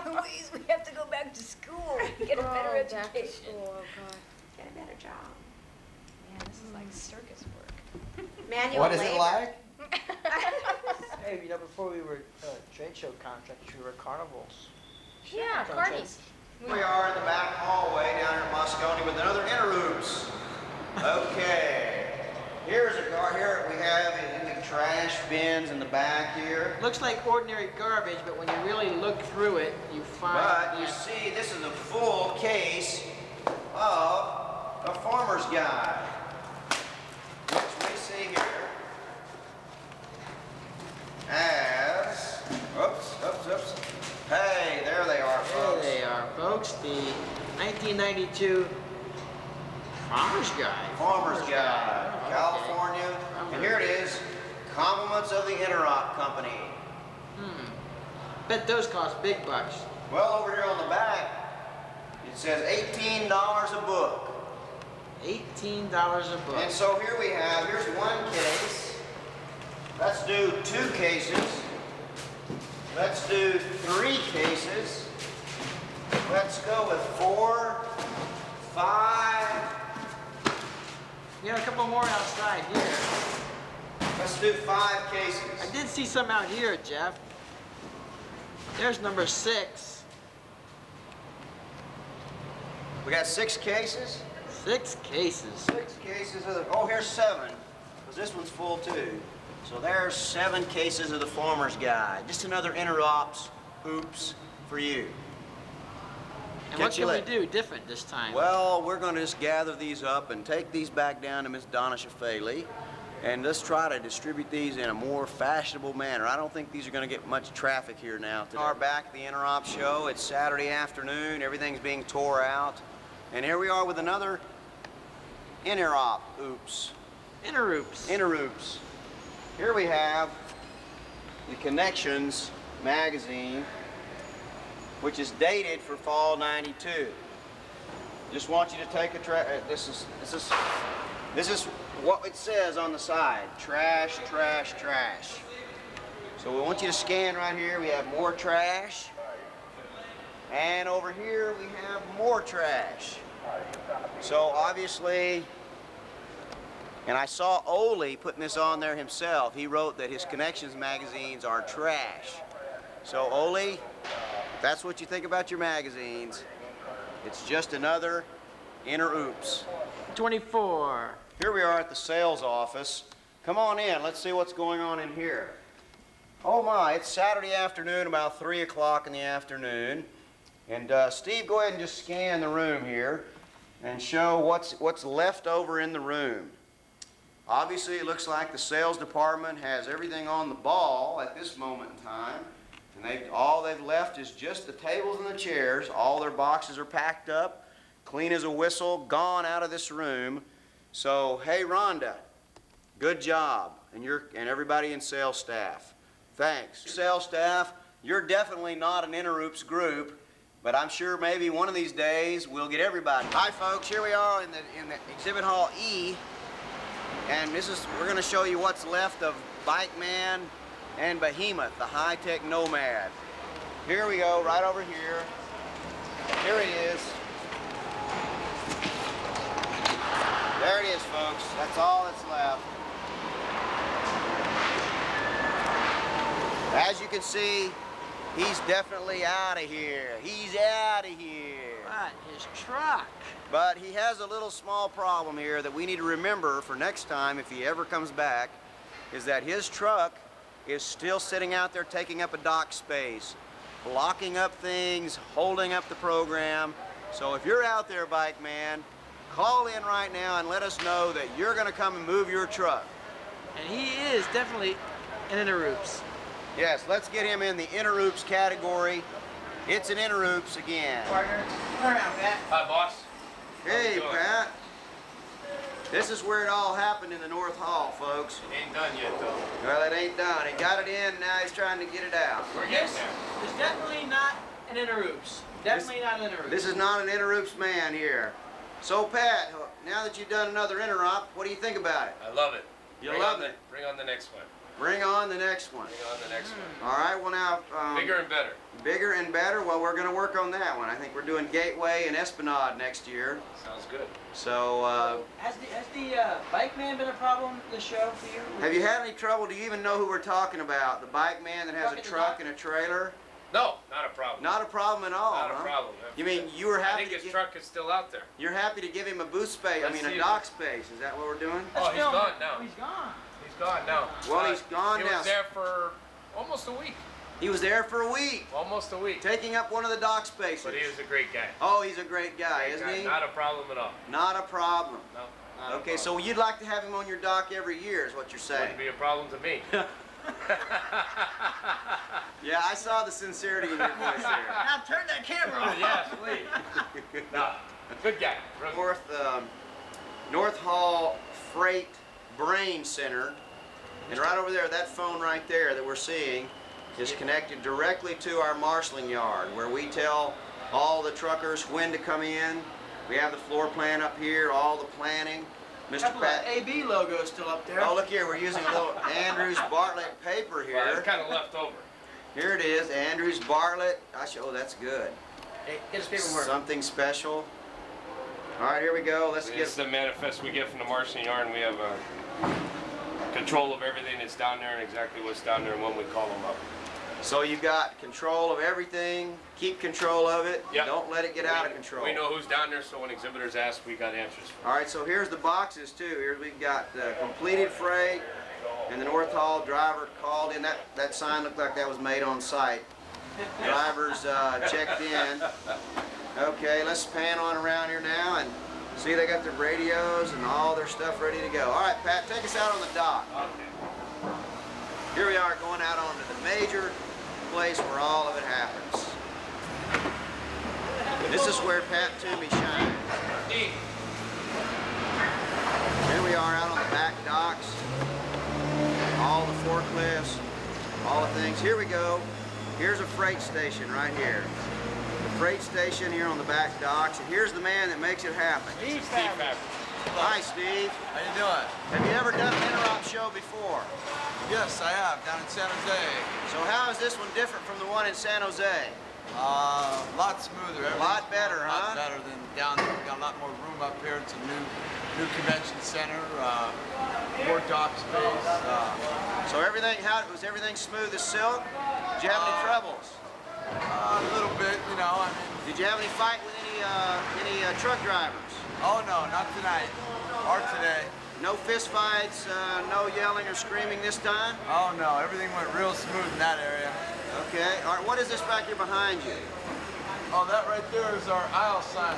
telling Louise, we have to go back to school, get a better Oh, back to education. school, oh God. Get a better job. Man, this is like circus work. Manual What is it labor. like? Hey, you know, before we were trade show contractors, we were carnivals. Yeah, carnies. We are in the back hallway down here at Moscone with another InterOOPS. Okay. Here's a car. Here we have in the trash bins in the back here. Looks like ordinary garbage, but when you really look through it, you find. But you see, this is a full case of a farmer's guide, which we see here as, oops. Hey, there they are, folks. There they are, folks. The 1992 Farmer's Guide. Farmer's Guide, California. And here it is, compliments of the Interop Company. Bet those cost big bucks. Well, over here on the back, it says $18 a book. $18 a book. And so here we have, here's one case. Let's do 2 cases. Let's do 3 cases. Let's go with 4, 5. We got a couple more outside here. Let's do 5 cases. I did see some out here, Jeff. There's number 6. We got 6 cases? 6 cases. 6 cases of the, oh, here's 7, because this one's full too. So there's 7 cases of the Farmer's Guide. Just another InterOOPS oops for you. And what can we do different this time? Well, we're going to just gather these up and take these back down to Miss Donna Shafaley, and let's try to distribute these in a more fashionable manner. I don't think these are going to get much traffic here now. We are back at the Interop Show. It's Saturday afternoon. Everything's being tore out. And here we are with another Interop oops. InterOOPS. InterOOPS. Here we have the Connections magazine, which is dated for fall '92. Just want you to take a this is what it says on the side: trash, trash, trash. So we want you to scan right here. We have more trash, and over here we have more trash. So obviously. And I saw Ole putting this on there himself. He wrote that his Connections magazines are trash. So Ole, if that's what you think about your magazines, it's just another InterOOPS. 24. Here we are at the sales office. Come on in, let's see what's going on in here. Oh my, it's Saturday afternoon, about 3 o'clock in the afternoon. And Steve, go ahead and just scan the room here and show what's left over in the room. Obviously, it looks like the sales department has everything on the ball at this moment in time. And all they've left is just the tables and the chairs. All their boxes are packed up, clean as a whistle, gone out of this room. So, hey, Rhonda, good job. And everybody in sales staff, thanks. Sales staff, you're definitely not an InterOOPS group, but I'm sure maybe one of these days we'll get everybody. Hi, folks. Here we are in the exhibit hall E. And we're going to show you what's left of Bike Man and Behemoth, the high-tech Nomad. Here we go, right over here. Here it is. There it is, folks. That's all that's left. As you can see, he's definitely out of here. He's out of here. But his truck. But he has a little small problem here that we need to remember for next time if he ever comes back, is that his truck is still sitting out there taking up a dock space, blocking up things, holding up the program. So if you're out there, Bike Man, call in right now and let us know that you're going to come and move your truck. And he is definitely an InterOOPS. Yes, let's get him in the InterOOPS category. It's an InterOOPS again. Partner, turn around, Pat. Hi, boss. Hey, Pat. This is where it all happened in the North Hall, folks. It ain't done yet, though. Well, it ain't done. He got it in, now he's trying to get it out. We're getting This there. is definitely not an InterOOPS. Definitely not an InterOOPS. This is not an InterOOPS man here. So, Pat, now that you've done another Interop, what do you think about it? I love it. You love it? Bring on the next one. Bring on the next one. Bring on the next one. All right, well now... Bigger and better. Bigger and better? Well, we're going to work on that one. I think we're doing Gateway and Esplanade next year. Sounds good. So, Has the Bike Man been a problem this show for you? have you had any trouble? Do you even know who we're talking about? The Bike Man that has a truck and a trailer? No, not a problem. Not a problem at all. Not a huh? problem. You mean you were happy? I think his truck is still out there. You're happy to give him a booth space? Let's I mean, see a if- dock space. Is that what we're doing? Oh, he's gone now. He's gone. He's gone now. Well, he's gone he now. He was there for almost a week. He was there for a week. Almost a week. Taking up one of the dock spaces. But he was a great guy. Oh, he's a great guy, Great isn't guy. he? Not a problem at all. Not a problem. No. Not a Okay, so problem. you'd like to have him on your dock every year, is what you're saying? Wouldn't be a problem to me. Yeah, I saw the sincerity in your voice there. Now turn that camera on. Yes, please. No, good guy. Real North Hall Freight Brain Center. And right over there, that phone right there that we're seeing is connected directly to our marshaling yard, where we tell all the truckers when to come in. We have the floor plan up here, all the planning. Mr. Pat. AB logo still up there. Oh, look here, we're using a little Andrews Bartlett paper here. Well, it's kind of left over. Here it is, Andrews Bartlett. Oh, that's good. Hey, get his paperwork. Something special. All right, here we go. Let's This get is the manifest we get from the marshaling yard, and we have control of everything that's down there and exactly what's down there and when we call them up. So you've got control of everything. Keep control of it. Yep. Don't let it get out of control. We know who's down there, so when exhibitors ask, we got answers for them. All right, so here's the boxes too. Here we've got the completed freight, and the North Hall driver called in. That sign looked like that was made on site. Drivers checked in. Okay, let's pan on around here now and see they got their radios and all their stuff ready to go. All right, Pat, take us out on the dock. Okay. Here we are going out onto the major place where all of it happens. This is where Pat Toomey shines. Here we are out on the back docks. All the forklifts, all the things. Here we go. Here's a freight station right here. The freight station here on the back docks. And here's the man that makes it happen. Steve Fabric. Hi, Steve. How you doing? Have you ever done an Interop show before? Yes, I have, down in San Jose. So how is this one different from the one in San Jose? A lot smoother. A lot better, A lot huh? better than down there. We've got a lot more room up here. It's a new convention center, more dock space. So was everything smooth as silk? Did you have any troubles? A little bit, you know. I mean, did you have any fight with any truck drivers? Oh no, not tonight. Or today. No fist fights, no yelling or screaming this time? Oh no, everything went real smooth in that area. Okay. All right, what is this back here behind you? Oh, that right there is our aisle sign.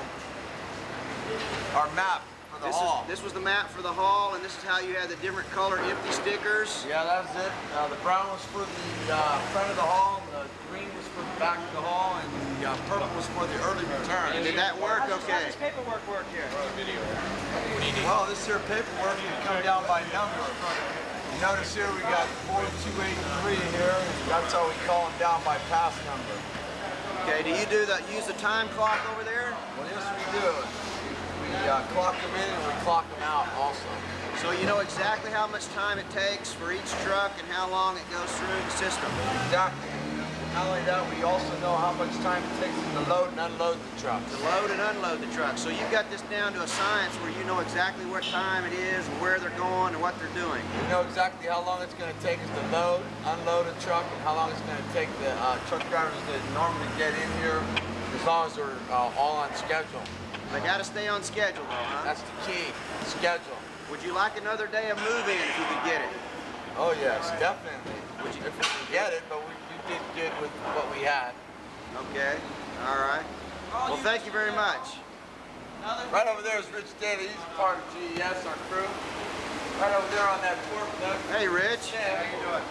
Our map for the hall. This was the map for the hall, and this is how you had the different color empty stickers? Yeah, that was it. The brown was for the front of the hall, and the green was for the back of the hall, and the purple was for the early return. And did that work okay? How does paperwork work here? Well, this here paperwork can come down by number. You notice here we got 4283 here, and that's how we call them down by pass number. Okay, do you use the time clock over there? Well, yes, we do. We clock them in and we clock them out also. So you know exactly how much time it takes for each truck and how long it goes through the system? Exactly. Not only that, we also know how much time it takes to load and unload the truck. To load and unload the truck. So you've got this down to a science where you know exactly what time it is and where they're going and what they're doing. We know exactly how long it's going to take us to load, unload a truck, and how long it's going to take the truck drivers that normally get in here, as long as they're all on schedule. They got to stay on schedule though, huh? That's the key, schedule. Would you like another day of move-in if you could get it? Oh yes, definitely. If we can get it, but we did good with what we had. Okay, all right. Well, thank you very much. Right over there is Rich Daly. He's a part of GES, our crew. Right over there on that forklift. Hey, Rich. Hey, how you doing?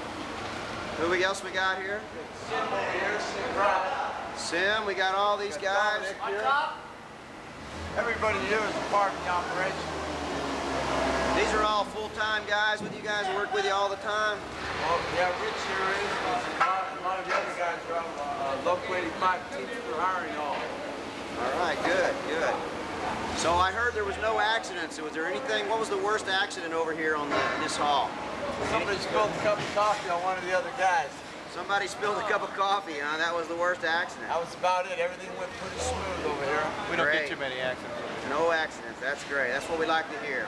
Who else we got here? Sim over here, Sim Brown. Sim, we got all these guys. Everybody here is a part of the operation. These are all full-time guys with you guys who work with you all the time? Well, yeah, Rich here is. A lot of the other guys are on Local 85 teams for hiring all. All right, good, good. So I heard there was no accidents. Was there anything? What was the worst accident over here on this hall? Somebody spilled a cup of coffee on one of the other guys. Somebody spilled a cup of coffee, huh? That was the worst accident. That was about it. Everything went pretty smooth over here. We don't get too many accidents. No accidents. That's great. That's what we like to hear.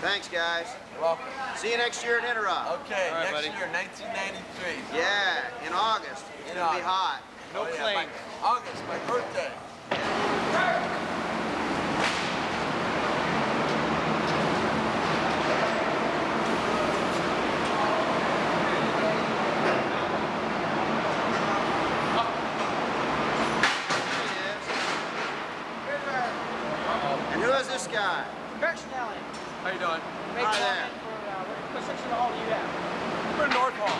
Thanks, guys. You're welcome. See you next year at Interop. Okay, next year, 1993. Yeah, in August. It's going to be hot. No claim. August, my birthday. And who is this guy? Kurt Snelling. How you doing? Great Hi there. comment for, what section of the hall do you have? We're in North Hall.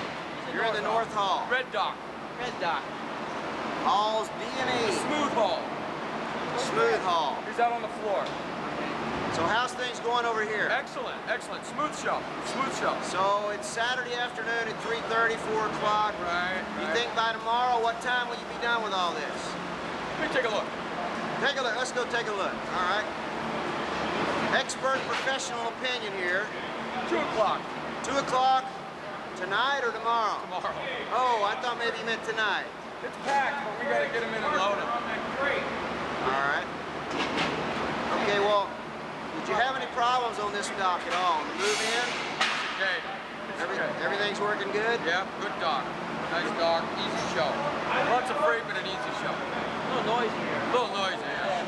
You're in the North Hall. Red Dock. Red Dock. Hall's D&E. Smooth Hall. Smooth Hall. He's out on the floor. So how's things going over here? Excellent, excellent. Smooth show. Smooth show. So it's Saturday afternoon at 3:30, 4 o'clock. Right. You think by tomorrow, what time will you be done with all this? Let me take a look. Take a look. Let's go take a look. All right. Expert professional opinion here. 2 o'clock. 2 o'clock tonight or tomorrow? Tomorrow. Oh, I thought maybe you meant tonight. It's packed, but we got to get him in and load him. All right. Okay, well, did you have any problems on this dock at all? On the move in? Okay. Everything's working good? Yeah, good dock. Nice dock, easy show. Lots of freight, but an easy show. A little noisy here. A little noisy, yeah.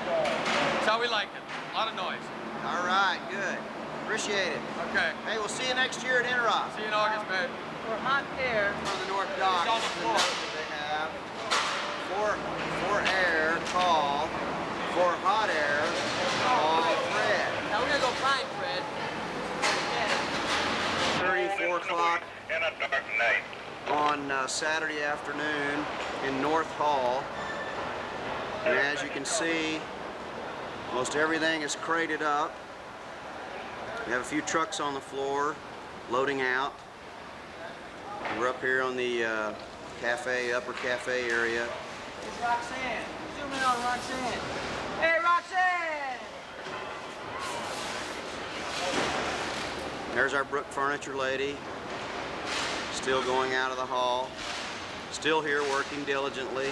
That's how we like it. A lot of noise. All right, good. Appreciate it. Okay. Hey, we'll see you next year at Interop. See you in August, babe. For hot air. On the North Dock. It's on the floor. They have for air, call. For hot air, call Fred. Now we're going to go find Fred. 4 o'clock And a dark night. on Saturday afternoon in North Hall. And as you can see, most everything is crated up. We have a few trucks on the floor loading out. We're up here on the upper cafe area. It's Roxanne. Zoom in on Roxanne. Hey, Roxanne! There's our Brook Furniture lady, still going out of the hall, still here working diligently.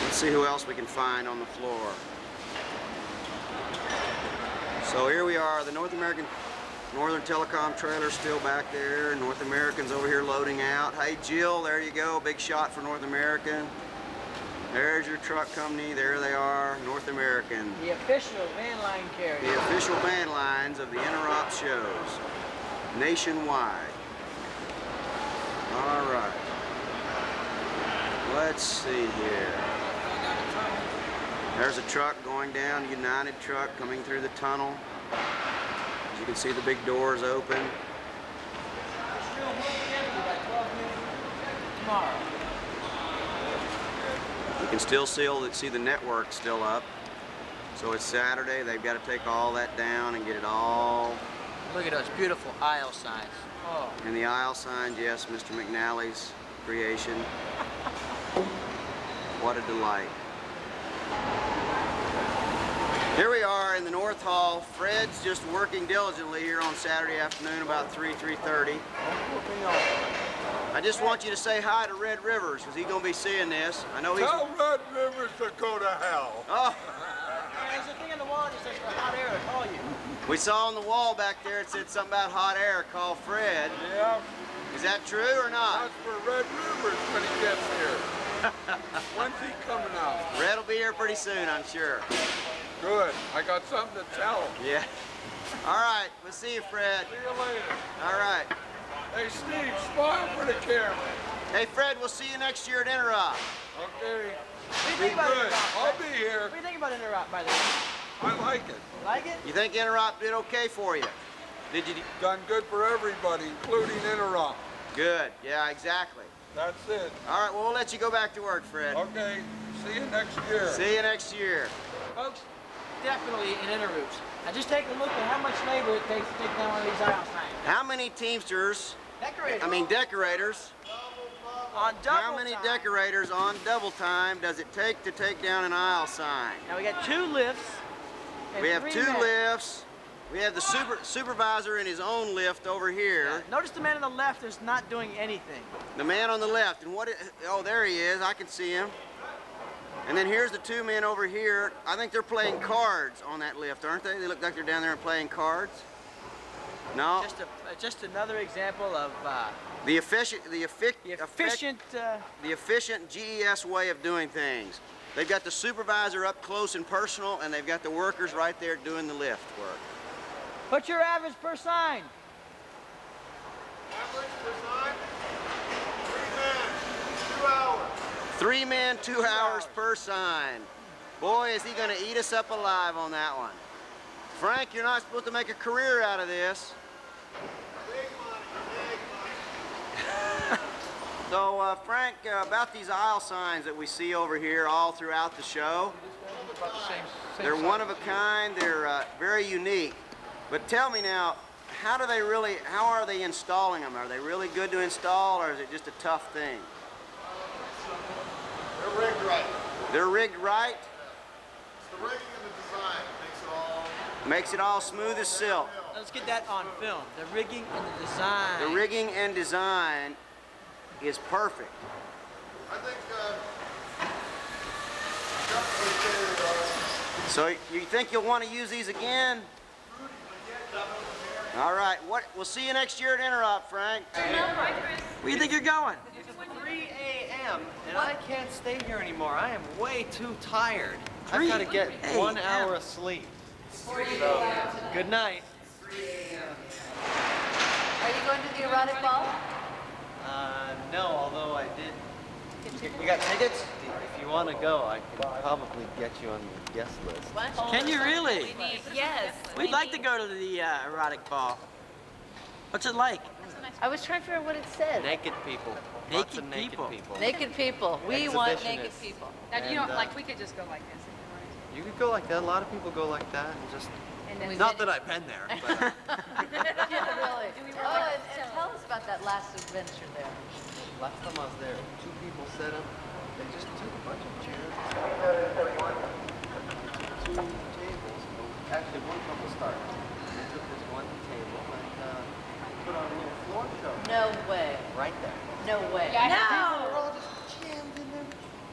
Let's see who else we can find on the floor. So here we are, the Northern Telecom trailer still back there. North American's over here loading out. Hey Jill, there you go, big shot for North American. There's your truck company, there they are, North American. The official van line carrier. The official van lines of the Interop shows, nationwide. All right. Let's see here. There's a truck going down, United truck coming through the tunnel. As you can see, the big doors open. Tomorrow. You can still see the network still up. So it's Saturday, they've got to take all that down and get it all. Look at those beautiful aisle signs. Oh. And the aisle signs, yes, Mr. McNally's creation. What a delight. Here we are in the North Hall. Fred's just working diligently here on Saturday afternoon about 3:30. I just want you to say hi to Red Rivers, because he's going to be seeing this. I know he's... Tell Red Rivers to go to hell. Oh. There's a thing on the wall that says for hot air to call you. We saw on the wall back there it said something about hot air, call Fred. Yeah. Is that true or not? That's for Red Rivers when he gets here. When's he coming out? Red will be here pretty soon, I'm sure. Good. I got something to tell him. Yeah. All right. We'll see you, Fred. See you later. All right. Hey, Steve, smile for the camera. Hey, Fred, we'll see you next year at Interop. Okay. What do you think about Good. Interop? I'll be here. What do you think about Interop, by the way? I like it. You like it? You think Interop did okay for you? Did you? Done good for everybody, including Interop. Good. Yeah, exactly. That's it. All right. Well, we'll let you go back to work, Fred. Okay. See you next year. See you next year. Folks, definitely in InterOOPS. Now just take a look at how much labor it takes to take down one of these aisle signs. How many Teamsters? Decorators. On double How many time. decorators on double time does it take to take down an aisle sign? Now we got 2 lifts. And We have 3 2 men. lifts. We have the supervisor in his own lift over here. Yeah. Notice the man on the left is not doing anything. The man on the left, and oh, there he is. I can see him. And then here's the 2 men over here. I think they're playing cards on that lift, aren't they? They look like they're down there and playing cards. No? Just another example of The efficient GES way of doing things. They've got the supervisor up close and personal, and they've got the workers right there doing the lift work. What's your average per sign? Average per sign? 3 men, 2 hours. 3 men, 2 hours per sign. Boy, is he going to eat us up alive on that one. Frank, you're not supposed to make a career out of this. Big money, big money. So, Frank, about these aisle signs that we see over here all throughout the show, they're one of a kind, they're very unique. But tell me now, how are they installing them? Are they really good to install, or is it just a tough thing? They're rigged right. They're rigged right? It's the rigging and the design that Makes it all smooth as silk. Let's get that on film. The rigging and the design. The rigging and design is perfect. I think So you think you'll want to use these again? All right. We'll see you next year at Interop, Frank. Where do you think you're going? It's 3 a.m. and I can't stay here anymore. I am way too tired. I've got to get 1 hour of sleep. So, good night. Are you going to the erotic ball? No, although I did. You got tickets? If you want to go, I can probably get you on the guest list. Can you really? Yes. We'd like to go to the erotic ball. What's it like? I was trying to figure out what it said. Naked people. Lots of naked people. Naked people. We want naked people. Now, you don't, like, we could just go like this if you wanted to. You could go like that. A lot of people go like that and just. And then Not that I've been there. But, Yeah, really. And tell us about that last adventure there. last time I was there, 2 people set up. They just took a bunch of chairs. Two tables. Actually, one couple started. They took this one table and put on a little floor show. No way. Right there. No way. Yeah, People were all just jammed in their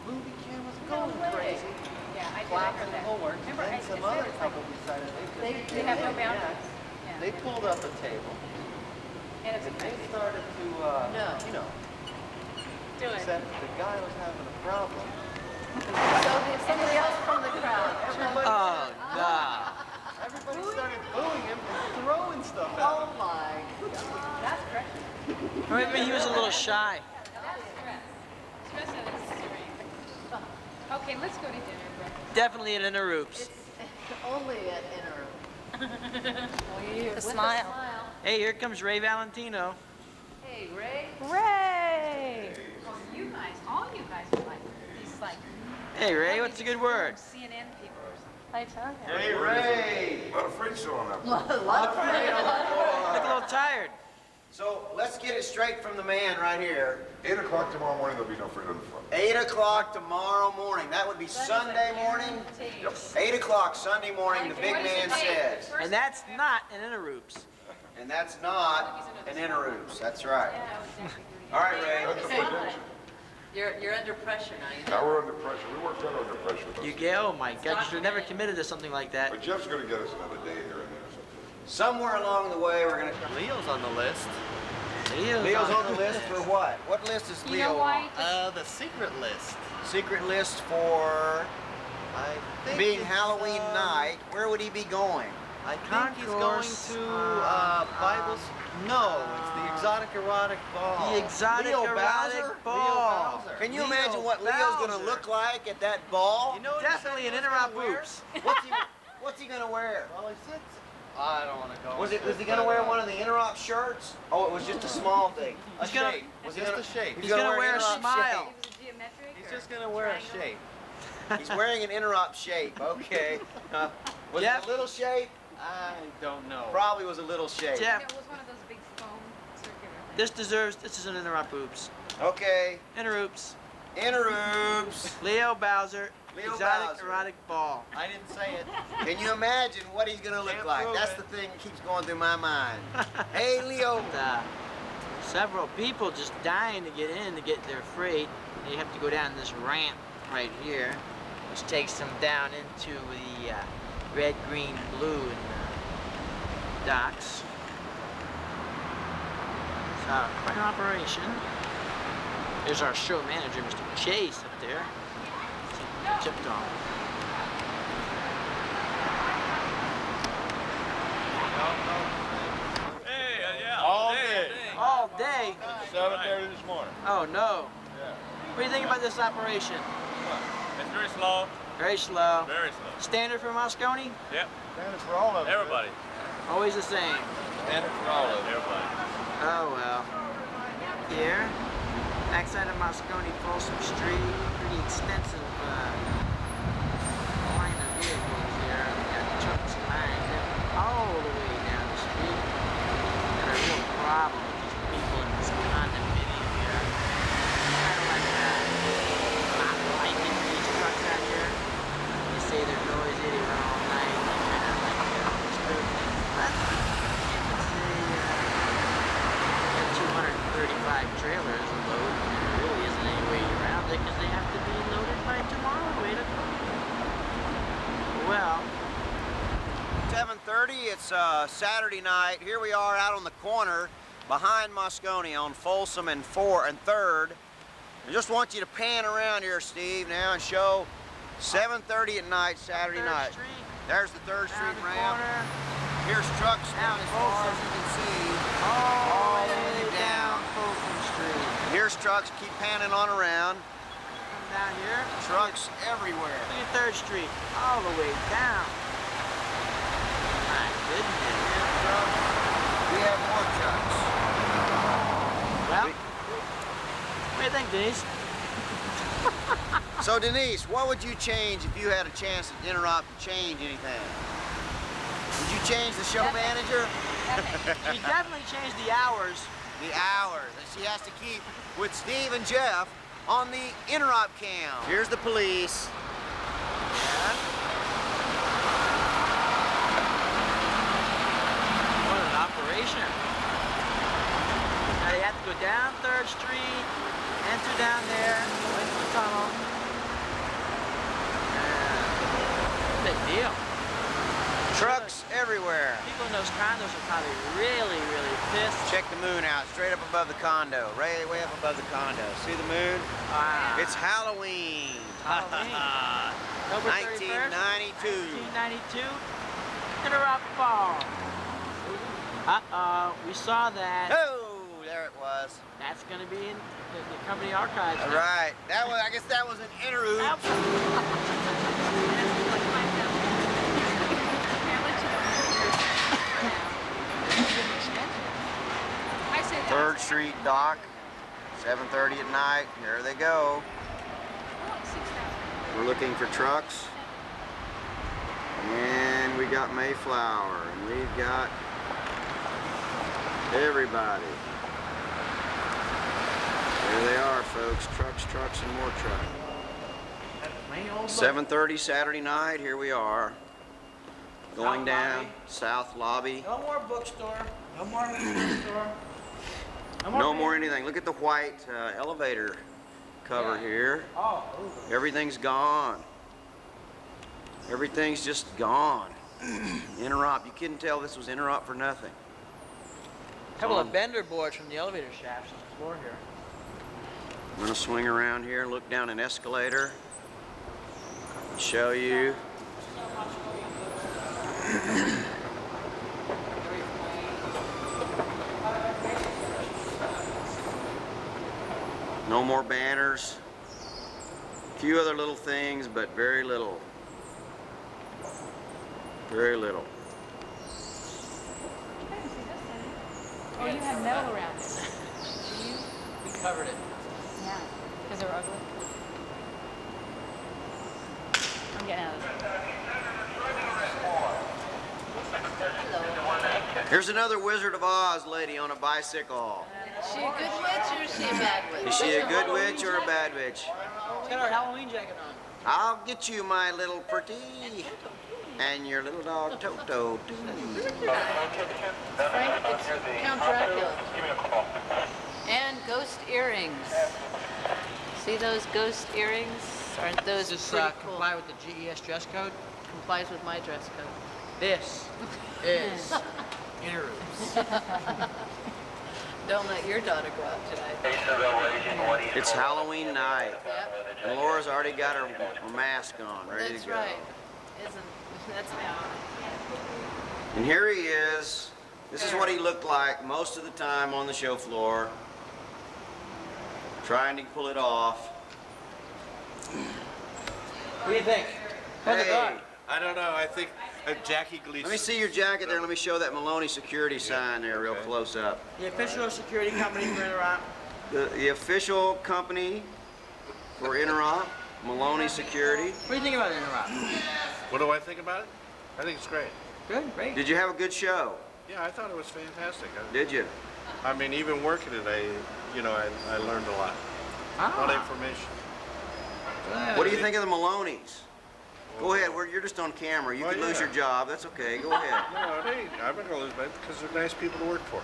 movie cameras going crazy. Yeah, I did. Clapping the whole works. Remember, Then some other couple decided they have no boundaries. Yeah. They pulled up a table And it's and they started to, you know, do it. except the guy was having a problem. So somebody else from the crowd. Oh, no. Everybody started booing him and throwing stuff at him. Oh my God. That's pressure. Or maybe he was a little shy. That's stress. Stress and it's serene. Okay, let's go to dinner, bro. Definitely at InterOOPS. It's only at Interop. Oh, you with smile. Hey, here comes Ray Valentino. Hey, Ray. Ray! Oh, you guys, all you guys are like these like. Hey, Ray, what's a good word? CNN people or something. I tell you. Hey, Ray! A lot of freight showing up. Look a little tired. So let's get it straight from the man right here. 8 o'clock tomorrow morning, there'll be no freight on the front. 8 o'clock tomorrow morning. That would be Sunday morning. Yep. 8 o'clock Sunday morning, the big man says. And that's not an InterOOPS. And that's not an InterOOPS. That's right. All right, Ray. That's a prediction. You're under pressure now. Now we're under pressure. We work better under pressure. You get, oh my God, you should have never committed to something like that. But Jeff's going to get us another day here and there. Somewhere along the way, we're going to... Leo's on the list. Leo's on the list for what? What list is You Leo know why? on? The secret list. Secret list for I think being it's, Halloween night. Where would he be going? I think he's going to Bible. No, it's the exotic erotic ball. The exotic Leo erotic Bowser? ball. Leo Bowser. Can you imagine what Leo's going to look like at that ball? You know what Definitely an he said he was gonna wear? InterOOPS. What's he going to wear? Well, he said. I don't want to go. Was he going to wear one of the Interop shirts? Oh, it was just a small thing. A He's gonna- shape. Was he Just gonna, a shape. He's gonna wear a Interop smile. It was a geometric. He's or just gonna wear a shape. shape? He's wearing an Interop shape. Okay. Was it Jeff? a little shape? I don't know. Probably was a little shape. Jeff, It was one of those big foam circular things. this is an InterOOPS. Okay. InterOOPS. InterOOPS. Leo Bowser, Leo exotic Bowser. erotic ball. I didn't say it. Can you imagine what he's going to look Can't like? prove That's it. the thing that keeps going through my mind. Hey, Leo. Several people just dying to get in to get their freight. They have to go down this ramp right here, which takes them down into the red, green, blue and docks. So, quite an operation. There's our show manager, Mr. Chase, up there. Tipped on. Hey, yeah. All day. All day? 7:30 this morning. Oh, no. Yeah. What do you think about this operation? It's very slow. Very slow. Very slow. Standard for Moscone? Yep. Standard for all of them. Everybody. Always the same. Standard for all of them. Everybody. Oh, well. Here, backside of Moscone, Folsom Street, pretty extensive line of vehicles here. We got trucks lined up all the way down the street. Got a real problem with these people in this condominium here. Kind of like not liking these trucks out here. They say they're noisy, they run all night, they kind of like disturb things. But it's a 235 trailers a load. There really isn't any way around it because they have to be loaded by tomorrow at 8 o'clock. Well, 7:30, it's Saturday night. Here we are out on the corner behind Moscone on Folsom and 4th and 3rd. I just want you to pan around here, Steve, now and show 7:30 at night, Saturday night. There's the 3rd Street ramp. Here's trucks down as far as you can see. All the way down Folsom Street. Here's trucks, keep panning on around. Come down here. Trucks everywhere. Look at 3rd Street, all the way down. My goodness. We have more trucks. Well, what do you think, Denise? So Denise, what would you change if you had a chance at Interop to change anything? Would you change the show manager? She definitely changed the hours. The hours that she has to keep with Steve and Jeff on the Interop cam. Here's the police. What an operation. Now they have to go down 3rd Street, enter down there, go into the tunnel. Big deal. Trucks everywhere. People in those condos are probably really, really pissed. Check the moon out, straight up above the condo. Way up above the condo. See the moon? Wow. It's Halloween. Halloween. October 31st, 1992. 1992. Interop Fall. Uh-oh, we saw that. Oh, there it was. That's going to be in the company archives. All right. That was, I guess that was an InterOOPS. 3rd Street dock, 7:30 at night. Here they go. We're looking for trucks. And we got Mayflower, and we've got everybody. There they are, folks. Trucks, and more trucks. 7:30 Saturday night. Here we are. Going down South Lobby. No more bookstore. No more bookstore. No more anything. Look at the white elevator cover here. Oh. Everything's gone. Everything's just gone. Interop. You couldn't tell this was Interop for nothing. A couple of bender boards from the elevator shafts on the floor here. I'm going to swing around here and look down an escalator and show you. No more banners. A few other little things, but very little. Very little. Oh, you have metal around it. Do you? We covered it. Yeah. Because they're ugly. I'm getting out of this. Here's another Wizard of Oz lady on a bicycle. Is she a good witch or is she a bad witch? Is she a good witch or a bad witch? She's got her Halloween jacket on. I'll get you, my little pretty. And your little dog Toto, too. Frank, it's Count Dracula. And ghost earrings. See those ghost earrings? Aren't those Does this pretty cool? comply with the GES dress code? Complies with my dress code. This is InterOOPS. Don't let your daughter go out tonight. It's Halloween night. And Laura's already got her mask on, ready That's to go. right. That's now. And here he is. This is what he looked like most of the time on the show floor. Trying to pull it off. What do you think? How's it going? I don't know. I think Jackie Gleason. Let me see your jacket there. Let me show that Maloney security sign there real close up. The official security company for Interop. The official company for Interop, Maloney Security. What do you think about Interop? What do I think about it? I think it's great. Good, great. Did you have a good show? Yeah, I thought it was fantastic. Did you? I mean, even working it, I learned a lot. A lot of information. What do you think of the Maloneys? Go ahead. You're just on camera. You could lose your job. That's okay. Go ahead. No, I'm not going to lose mine because they're nice people to work for.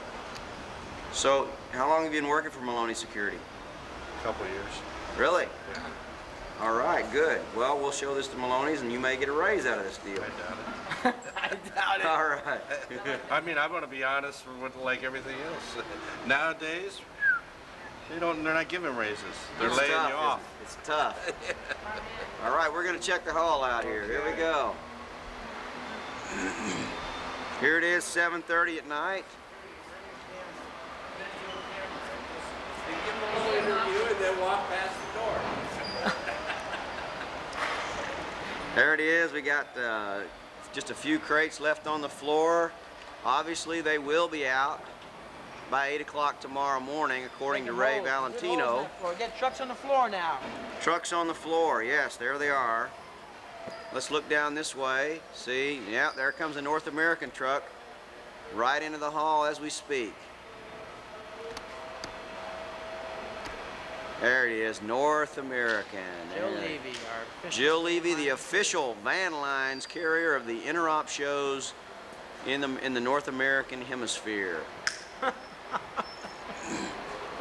So, how long have you been working for Maloney Security? A couple of years. Really? Yeah. All right, good. Well, we'll show this to Maloney's and you may get a raise out of this deal. I doubt it. I doubt it. All right. I mean, I'm going to be honest with like everything else. Nowadays, they're not giving raises. They're laying tough, you off. It's tough. All right, we're going to check the hall out here. Here we go. Here it is, 7:30 at night. Give them a little interview and then walk past the door. There it is. We got just a few crates left on the floor. Obviously, they will be out by 8 o'clock tomorrow morning, according to Ray Valentino. We got trucks on the floor now. Trucks on the floor. Yes, there they are. Let's look down this way. See, yeah, there comes a North American truck right into the hall as we speak. There it is, North American. Jill Levy, our official. Jill Levy, the official van lines carrier of the Interop shows in the North American hemisphere.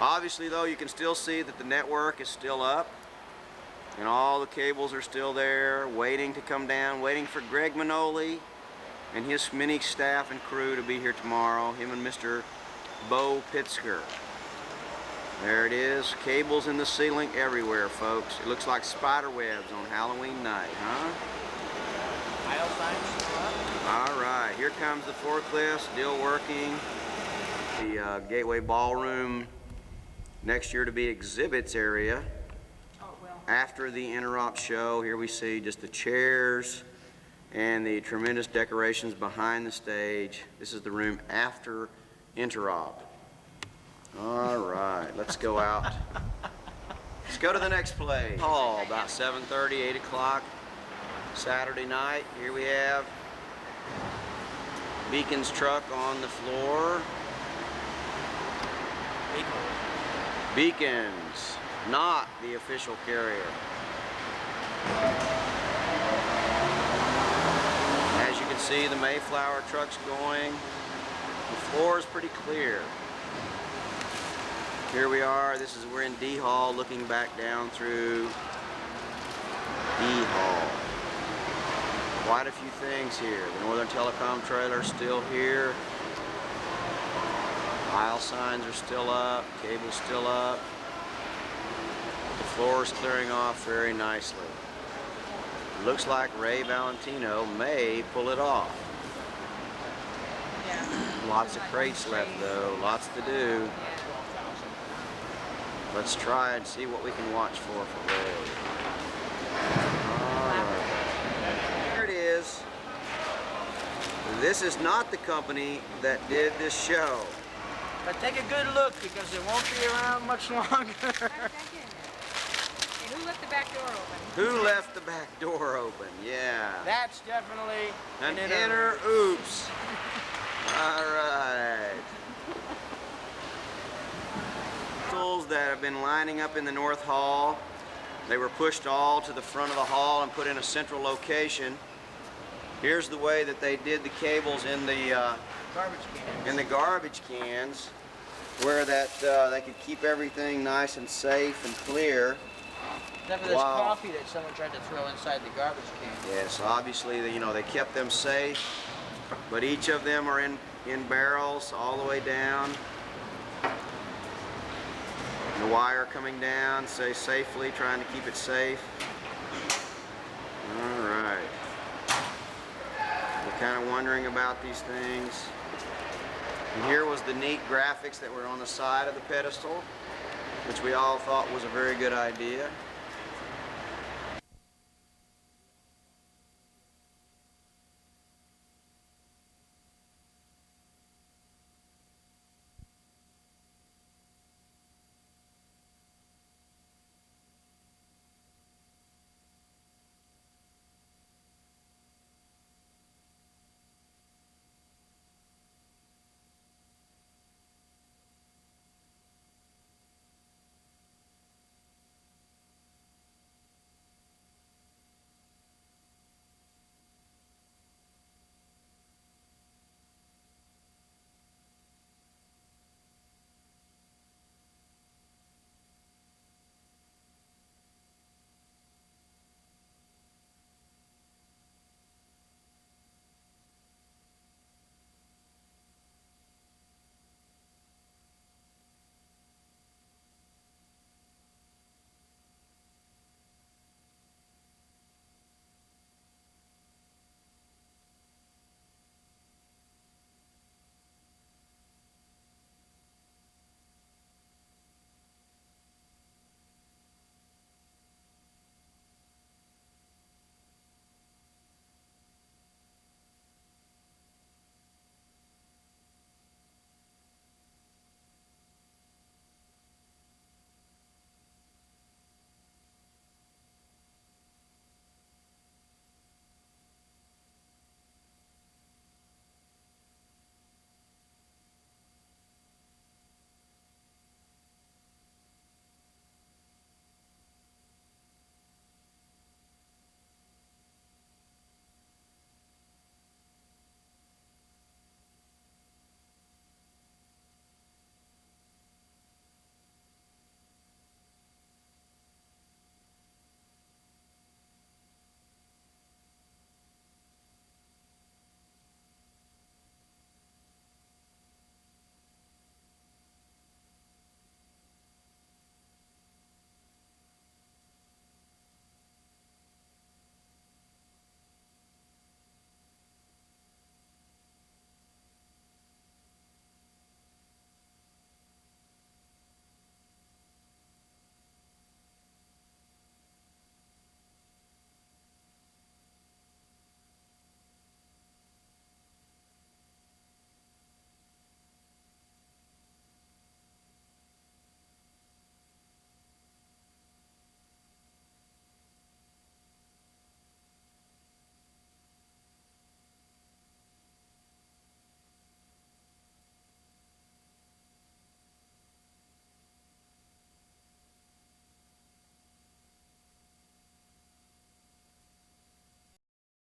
Obviously, though, you can still see that the network is still up, and all the cables are still there, waiting to come down, waiting for Greg Manoli and his mini staff and crew to be here tomorrow. Him and Mr. Bo Pitzker. There it is, cables in the ceiling everywhere, folks. It looks like spider webs on Halloween night, huh? All right, here comes the forklift, still working. The Gateway Ballroom, next year to be exhibits area. After the Interop show, here we see just the chairs and the tremendous decorations behind the stage. This is the room after Interop. All right, let's go out. Let's go to the next play. Hall, about 7:30, 8 o'clock, Saturday night. Here we have Beacon's truck on the floor. Beacons, not the official carrier. As you can see, the Mayflower truck's going. The floor is pretty clear. Here we are. We're in D Hall, looking back down through D Hall. Quite a few things here. The Northern Telecom trailer's still here. Aisle signs are still up. Cable's still up. The floor is clearing off very nicely. Looks like Ray Valentino may pull it off. Lots of crates left though. Lots to do. Let's try and see what we can watch for Ray. Alright. Here it is. This is not the company that did this show. But take a good look because it won't be around much longer. And who left the back door open? Who left the back door open? Yeah. That's definitely an InterOOPS. All right. That have been lining up in the North Hall. They were pushed all to the front of the hall and put in a central location. Here's the way that they did the cables in the garbage cans, where that they could keep everything nice and safe and clear. Except for this coffee that someone tried to throw inside the garbage can. Yes, obviously they kept them safe, but each of them are in barrels all the way down. The wire coming down, say safely, trying to keep it safe. All right. We're kind of wondering about these things. And here was the neat graphics that were on the side of the pedestal, which we all thought was a very good idea.